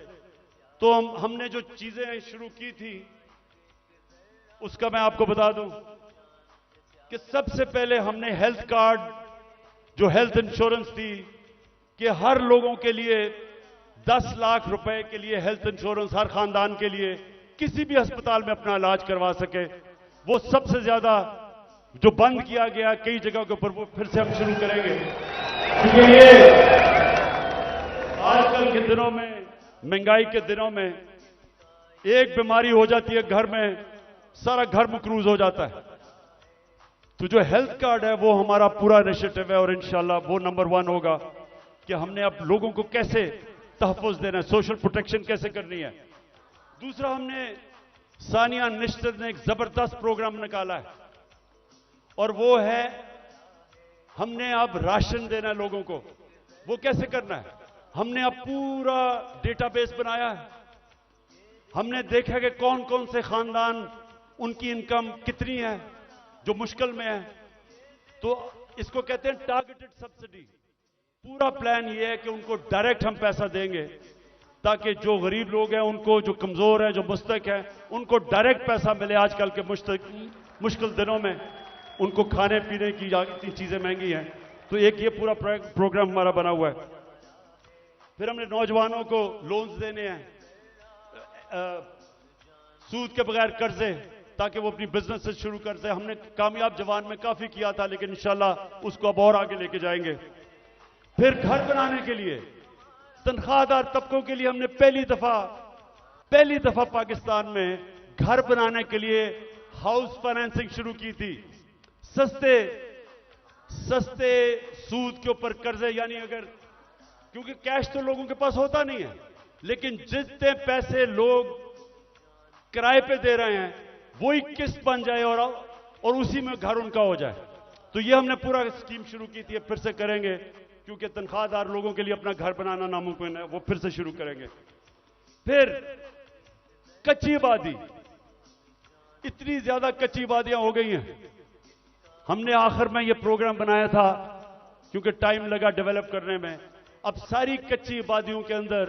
तो हमने जो चीजें शुरू की थी उसका मैं आपको बता दूं कि सबसे पहले हमने हेल्थ कार्ड, जो हेल्थ इंश्योरेंस थी कि हर लोगों के लिए 10 लाख रुपए के लिए हेल्थ इंश्योरेंस हर खानदान के लिए किसी भी अस्पताल में अपना इलाज करवा सके, वो सबसे ज्यादा जो बंद किया गया कई जगहों के ऊपर, वो फिर से हम शुरू करेंगे। क्योंकि ये आजकल के दिनों में, महंगाई के दिनों में, एक बीमारी हो जाती है घर में, सारा घर मकरूज हो जाता है। तो जो हेल्थ कार्ड है वो हमारा पूरा इनिशिएटिव है, और इंशाल्लाह वो नंबर 1 होगा कि हमने अब लोगों को कैसे तहफ़्फ़ुज़ देना है, सोशल प्रोटेक्शन कैसे करनी है। दूसरा, हमने सानिया निश्चित ने एक जबरदस्त प्रोग्राम निकाला है, और वो है हमने अब राशन देना है लोगों को। वो कैसे करना है? हमने अब पूरा डेटाबेस बनाया है, हमने देखा कि कौन कौन से खानदान, उनकी इनकम कितनी है जो मुश्किल में है, तो इसको कहते हैं टारगेटेड सब्सिडी। पूरा प्लान ये है कि उनको डायरेक्ट हम पैसा देंगे, ताकि जो गरीब लोग हैं, उनको, जो कमजोर हैं, जो मुस्तक हैं, उनको डायरेक्ट पैसा मिले। आजकल के मुश्किल दिनों में उनको खाने पीने की इतनी चीजें महंगी हैं, तो एक ये पूरा प्रोग्राम हमारा बना हुआ है। फिर हमने नौजवानों को लोन्स देने हैं, सूद के बगैर कर्जे, ताकि वो अपनी बिजनेस से शुरू कर सके। हमने कामयाब जवान में काफी किया था, लेकिन इंशाल्लाह उसको अब और आगे लेके जाएंगे। फिर घर बनाने के लिए, तनख्वाहदार तबकों के लिए हमने पहली दफा पाकिस्तान में घर बनाने के लिए हाउस फाइनेंसिंग शुरू की थी। सस्ते सूद के ऊपर कर्जे, यानी अगर, क्योंकि कैश तो लोगों के पास होता नहीं है, लेकिन जितने पैसे लोग किराए पे दे रहे हैं वही किस्त बन जाए और उसी में घर उनका हो जाए। तो ये हमने पूरा स्कीम शुरू की थी, फिर से करेंगे, क्योंकि तनख्वाहदार लोगों के लिए अपना घर बनाना नामुमकिन है, वो फिर से शुरू करेंगे। फिर कच्ची आबादी, इतनी ज्यादा कच्ची आबादियां हो गई हैं, हमने आखिर में ये प्रोग्राम बनाया था क्योंकि टाइम लगा डेवलप करने में। अब सारी कच्ची आबादियों के अंदर,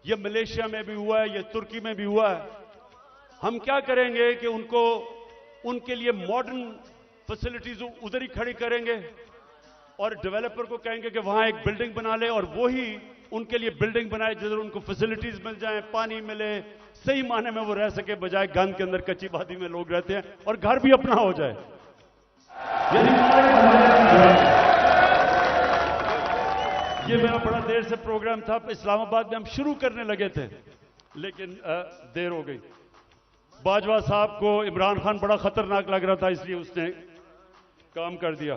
ये मलेशिया में भी हुआ है, ये तुर्की में भी हुआ है, हम क्या करेंगे कि उनके लिए मॉडर्न फैसिलिटीज उधर ही खड़ी करेंगे, और डेवलपर को कहेंगे कि वहां एक बिल्डिंग बना ले, और वो ही उनके लिए बिल्डिंग बनाए जिधर उनको फैसिलिटीज मिल जाए, पानी मिले, सही माने में वो रह सके, बजाय गंद के अंदर कच्ची आबादी में लोग रहते हैं, और घर भी अपना हो जाए। ये मेरा बड़ा देर से प्रोग्राम था, इस्लामाबाद में हम शुरू करने लगे थे, लेकिन देर हो गई। बाजवा साहब को इमरान खान बड़ा खतरनाक लग रहा था, इसलिए उसने काम कर दिया।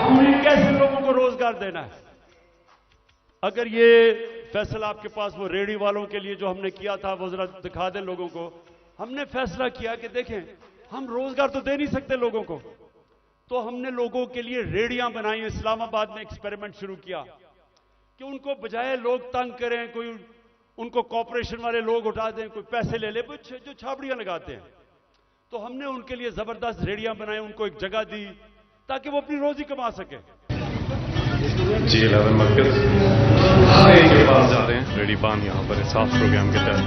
हमने कैसे लोगों को रोजगार देना है? अगर ये फैसला आपके पास, वो रेहड़ी वालों के लिए जो हमने किया था, वो जरा दिखा दें लोगों को। हमने फैसला किया कि देखें, हम रोजगार तो दे नहीं सकते लोगों को, तो हमने लोगों के लिए रेहड़ियां बनाई। इस्लामाबाद में एक्सपेरिमेंट शुरू किया कि उनको बजाय लोग तंग करें, कोई उनको कॉर्पोरेशन वाले लोग उठा दें, कोई पैसे ले ले, जो छाबड़ियां लगाते हैं, तो हमने उनके लिए जबरदस्त रेहड़ियां बनाई, उनको एक जगह दी ताकि वो अपनी रोजी कमा सके। G11 मरकज के पास जा रहे हैं, रेडी बान यहाँ पर साफ प्रोग्राम के तहत।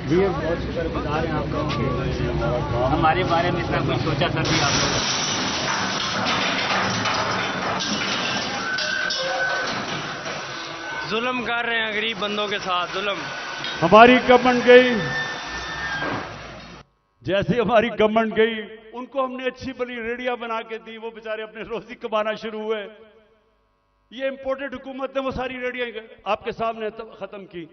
जी बहुत शुक्रगुजार हैं आप लोगों के, हमारे बारे में इतना कुछ सोचा सर भी आप लोगों ने। जुल्म कर रहे हैं गरीब बंदों के साथ, जुल्म। हमारी गवर्नमेंट गई, जैसे हमारी गवर्नमेंट गई, उनको हमने अच्छी बड़ी रेडियां बना के दी, वो बेचारे अपने रोजी कमाना शुरू हुए। ये इंपोर्टेड हुकूमत ने वो सारी रेडियां आपके सामने खत्म की।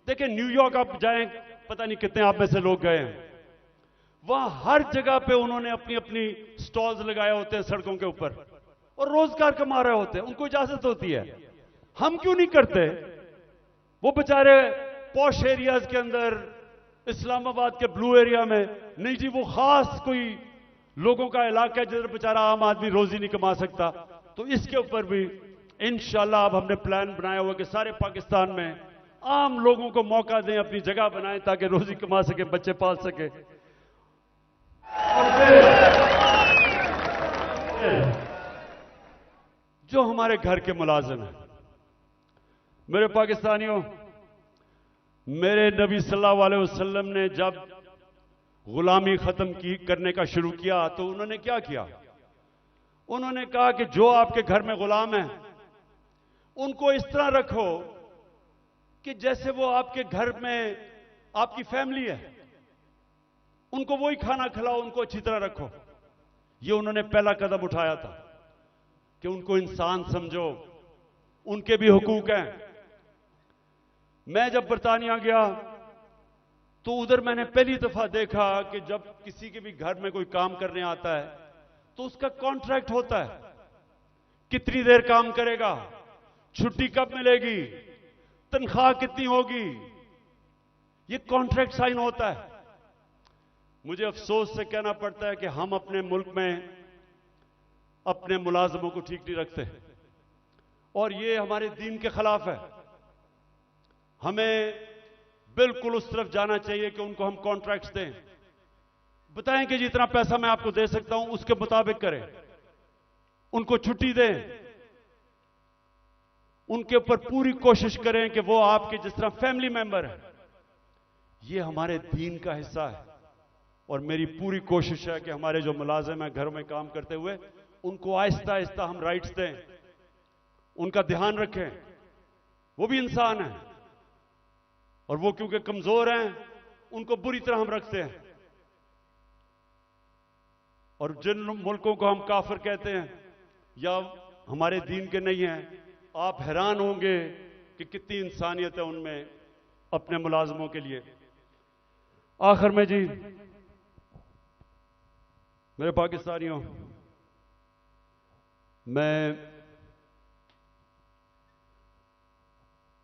देखिए, न्यूयॉर्क आप जाएं, पता नहीं कितने आप में से लोग गए हैं, वहां हर जगह पे उन्होंने अपनी अपनी स्टॉल्स लगाए होते हैं सड़कों के ऊपर, और रोजगार कमा रहे होते हैं, उनको इजाजत होती है। हम क्यों नहीं करते? वो बेचारे पॉश एरियाज के अंदर, इस्लामाबाद के ब्लू एरिया में नहीं जी, वो खास कोई लोगों का इलाका है जिधर बेचारा आम आदमी रोजी नहीं कमा सकता। तो इसके ऊपर भी इंशाल्लाह अब हमने प्लान बनाया हुआ कि सारे पाकिस्तान में आम लोगों को मौका दें, अपनी जगह बनाएं ताकि रोजी कमा सके, बच्चे पाल सके। जो हमारे घर के मुलाजिम हैं, मेरे पाकिस्तानियों, मेरे नबी सल्लल्लाहु अलैहि वसल्लम ने जब गुलामी खत्म करने का शुरू किया तो उन्होंने क्या किया? उन्होंने कहा कि जो आपके घर में गुलाम हैं उनको इस तरह रखो कि जैसे वो आपके घर में आपकी फैमिली है, उनको वही खाना खिलाओ, उनको अच्छी तरह रखो। ये उन्होंने पहला कदम उठाया था कि उनको इंसान समझो, उनके भी हुकूक हैं। मैं जब बरतानिया गया तो उधर मैंने पहली दफा देखा कि जब किसी के भी घर में कोई काम करने आता है तो उसका कॉन्ट्रैक्ट होता है, कितनी देर काम करेगा, छुट्टी कब मिलेगी, तनख्वाह कितनी होगी, ये कॉन्ट्रैक्ट साइन होता है। मुझे अफसोस से कहना पड़ता है कि हम अपने मुल्क में अपने मुलाजमों को ठीक नहीं रखते और ये हमारे दीन के खिलाफ है। हमें बिल्कुल उस तरफ जाना चाहिए कि उनको हम कॉन्ट्रैक्ट्स दें, बताएं कि जितना पैसा मैं आपको दे सकता हूं उसके मुताबिक करें, उनको छुट्टी दें, उनके ऊपर पूरी कोशिश करें कि वो आपके जिस तरह फैमिली मेंबर है। ये हमारे दीन का हिस्सा है और मेरी पूरी कोशिश है कि हमारे जो मुलाजिम हैं घरों में काम करते हुए उनको आहिस्ता आहिस्ता हम राइट्स दें, उनका ध्यान रखें। वो भी इंसान है और वो क्योंकि कमजोर हैं उनको बुरी तरह हम रखते हैं। और जिन मुल्कों को हम काफिर कहते हैं या हमारे दीन के नहीं हैं, आप हैरान होंगे कि कितनी इंसानियत है उनमें अपने मुलाजमों के लिए। आखिर में जी मेरे पाकिस्तानियों, मैं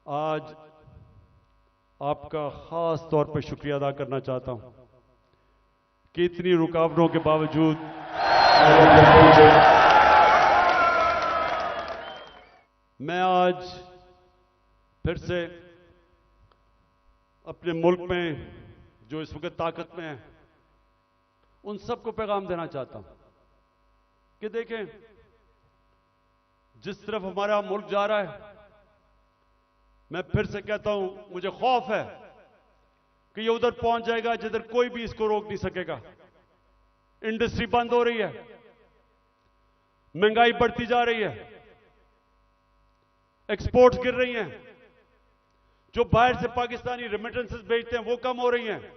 आज आपका खास तौर पर शुक्रिया अदा करना चाहता हूं कि इतनी रुकावटों के बावजूद मैं आज फिर से अपने मुल्क में जो इस वक्त ताकत में है उन सबको पैगाम देना चाहता हूं कि देखें, जिस तरफ हमारा मुल्क जा रहा है, मैं फिर से कहता हूं, मुझे खौफ है कि ये उधर पहुंच जाएगा जिधर कोई भी इसको रोक नहीं सकेगा। इंडस्ट्री बंद हो रही है, महंगाई बढ़ती जा रही है, एक्सपोर्ट्स गिर रही हैं, जो बाहर से पाकिस्तानी रेमिटेंसेस भेजते हैं वो कम हो रही हैं।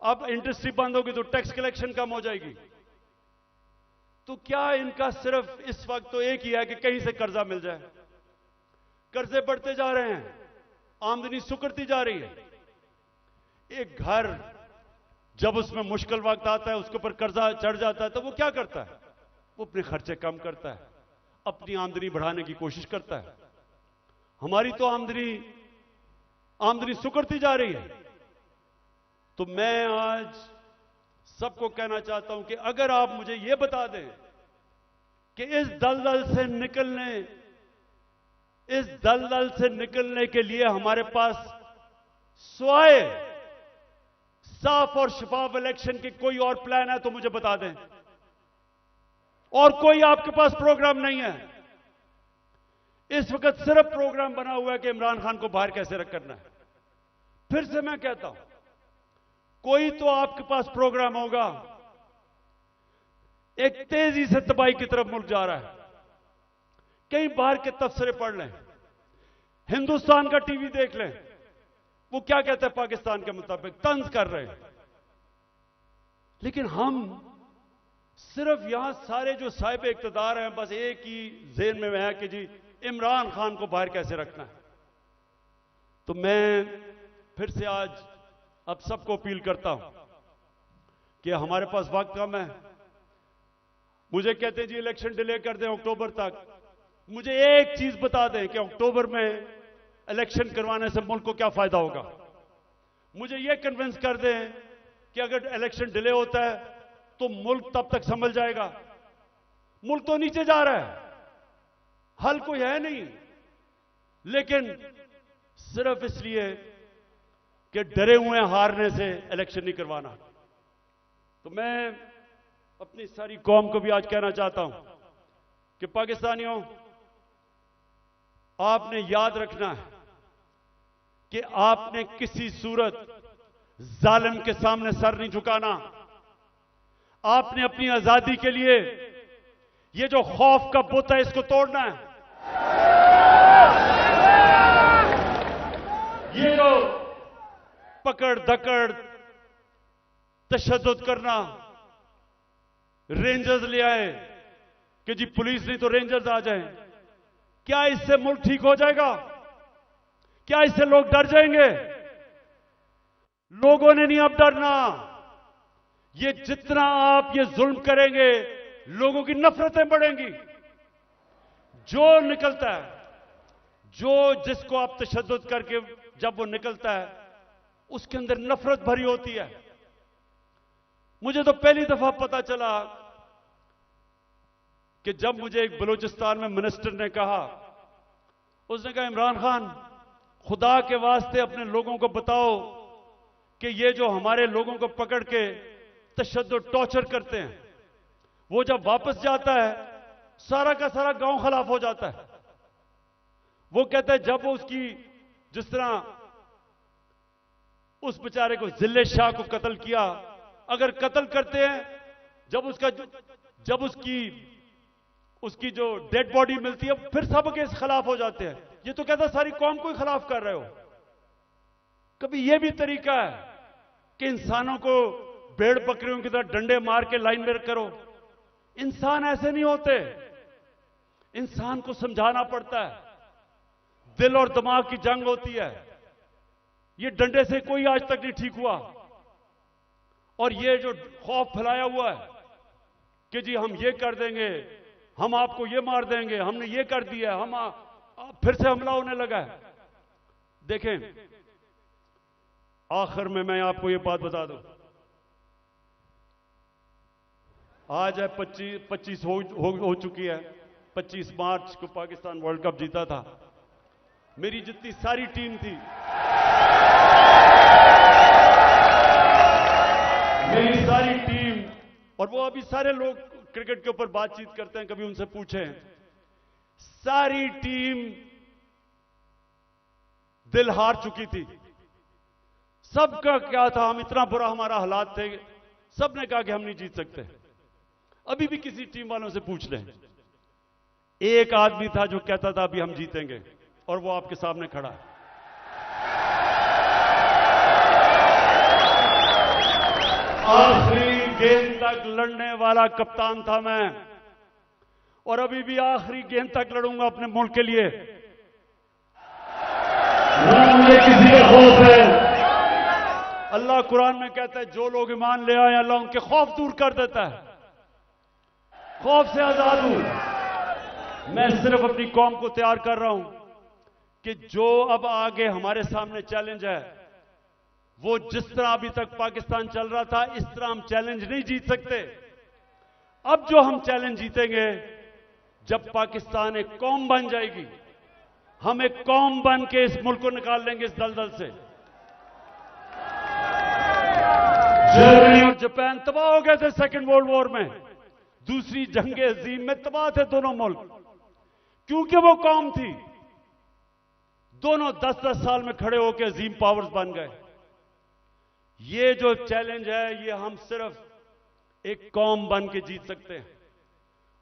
अब इंडस्ट्री बंद होगी तो टैक्स कलेक्शन कम हो जाएगी। तो क्या इनका सिर्फ इस वक्त तो एक ही है कि कहीं से कर्जा मिल जाए। कर्जे बढ़ते जा रहे हैं, आमदनी सुकड़ती जा रही है। एक घर जब उसमें मुश्किल वक्त आता है, उसके ऊपर कर्जा चढ़ जाता है, तो वो क्या करता है? वो अपने खर्चे कम करता है, अपनी आमदनी बढ़ाने की कोशिश करता है। हमारी तो आमदनी सुकड़ती जा रही है। तो मैं आज सबको कहना चाहता हूं कि अगर आप मुझे यह बता दें कि इस दलदल से निकलने के लिए हमारे पास स्वाए साफ और शफाफ इलेक्शन की कोई और प्लान है तो मुझे बता दें। और कोई आपके पास प्रोग्राम नहीं है। इस वक्त सिर्फ प्रोग्राम बना हुआ है कि इमरान खान को बाहर कैसे करना है। फिर से मैं कहता हूं, कोई तो आपके पास प्रोग्राम होगा। एक तेजी से तबाही की तरफ मुल्क जा रहा है। कहीं बाहर के तबसरे पढ़ लें, हिंदुस्तान का टीवी देख लें, वो क्या कहते हैं पाकिस्तान के मुताबिक, तंज कर रहे हैं। लेकिन हम सिर्फ यहां सारे जो साहिब इक्तदार हैं, बस एक ही ज़हन में है कि जी इमरान खान को बाहर कैसे रखना है। तो मैं फिर से आज अब सबको अपील करता हूं कि हमारे पास वक्त कम है। मुझे कहते हैं जी इलेक्शन डिले कर दें अक्टूबर तक। मुझे एक चीज बता दें कि अक्टूबर में इलेक्शन करवाने से मुल्क को क्या फायदा होगा। मुझे यह कन्विंस कर दें कि अगर इलेक्शन डिले होता है तो मुल्क तब तक संभल जाएगा। मुल्क तो नीचे जा रहा है, हल कोई है नहीं, लेकिन सिर्फ इसलिए कि डरे हुए हैं हारने से इलेक्शन नहीं करवाना। तो मैं अपनी सारी कौम को भी आज कहना चाहता हूं कि पाकिस्तानियों, आपने याद रखना है कि आपने किसी सूरत जालिम के सामने सर नहीं झुकाना। आपने अपनी आजादी के लिए ये जो खौफ का बुत है इसको तोड़ना है। ये जो पकड़ धकड़ तशद्दुद करना, रेंजर्स ले आए कि जी पुलिस नहीं तो रेंजर्स आ जाएं, क्या इससे मुल्क ठीक हो जाएगा? क्या इससे लोग डर जाएंगे? लोगों ने नहीं अब डरना। ये जितना आप ये जुल्म करेंगे लोगों की नफरतें बढ़ेंगी। जो निकलता है, जो जिसको आप तशद्दुद करके जब वो निकलता है उसके अंदर नफरत भरी होती है। मुझे तो पहली दफा पता चला कि जब मुझे एक बलूचिस्तान में मिनिस्टर ने कहा, उसने कहा इमरान खान खुदा के वास्ते अपने लोगों को बताओ कि ये जो हमारे लोगों को पकड़ के तशद्दुद टॉर्चर करते हैं, वो जब वापस जाता है सारा का सारा गांव खिलाफ हो जाता है। वो कहता है जब वो उसकी जिस तरह उस बेचारे को जिले शाह को कत्ल किया, अगर कत्ल करते हैं जब उसकी जो डेड बॉडी मिलती है फिर सब के खिलाफ हो जाते हैं। ये तो कहता सारी कौम को ही खिलाफ कर रहे हो। कभी यह भी तरीका है कि इंसानों को भेड़ बकरियों की तरह डंडे मार के लाइन में करो? इंसान ऐसे नहीं होते। इंसान को समझाना पड़ता है, दिल और दिमाग की जंग होती है। ये डंडे से कोई आज तक नहीं ठीक हुआ। और ये जो खौफ फैलाया हुआ है कि जी हम ये कर देंगे, हम आपको ये मार देंगे, हमने ये कर दिया, हम फिर से हमला होने लगा है। देखें, आखिर में मैं आपको ये बात बता दूं, आज है 25 हो चुकी है। 25 मार्च को पाकिस्तान वर्ल्ड कप जीता था। मेरी जितनी सारी टीम थी, मेरी सारी टीम, और वो अभी सारे लोग क्रिकेट के ऊपर बातचीत करते हैं, कभी उनसे पूछें, सारी टीम दिल हार चुकी थी। सबका क्या था, हम इतना बुरा हमारा हालात थे, सबने कहा कि हम नहीं जीत सकते। अभी भी किसी टीम वालों से पूछ लें, एक आदमी था जो कहता था अभी हम जीतेंगे, और वो आपके सामने खड़ा है। आखिरी गेंद तक लड़ने वाला कप्तान था मैं, और अभी भी आखिरी गेंद तक लड़ूंगा अपने मुल्क के लिए। मुझे किसी का खौफ है। अल्लाह कुरान में कहता है जो लोग ईमान ले आए अल्लाह उनके खौफ दूर कर देता है, खौफ से आजाद हूं। मैं सिर्फ अपनी कौम को तैयार कर रहा हूं कि जो अब आगे हमारे सामने चैलेंज है, वो जिस तरह अभी तक पाकिस्तान चल रहा था इस तरह हम चैलेंज नहीं जीत सकते। अब जो हम चैलेंज जीतेंगे जब पाकिस्तान एक कौम बन जाएगी, हम एक कौम बन के इस मुल्क को निकाल लेंगे इस दलदल से। जर्मनी और जापान तबाह हो गए थे सेकेंड वर्ल्ड वॉर में, दूसरी जंग अजीम में तबाह थे दोनों मुल्क, क्योंकि वो कौम थी। दोनों 10-10 साल में खड़े होकर अजीम पावर्स बन गए। ये जो चैलेंज है ये हम सिर्फ एक कौम बन के जीत सकते हैं,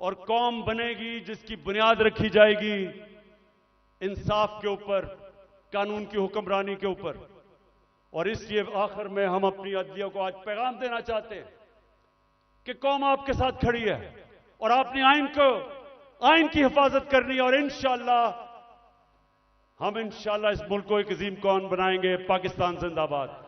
और कौम बनेगी जिसकी बुनियाद रखी जाएगी इंसाफ के ऊपर, कानून की हुक्मरानी के ऊपर। और इसलिए आखिर में हम अपनी अदलिया को आज पैगाम देना चाहते हैं कि कौम आपके साथ खड़ी है, और आपने आइन की हिफाजत करनी है, और इंशाअल्लाह हम इस मुल्क को एक अजीम कौम बनाएंगे। पाकिस्तान जिंदाबाद।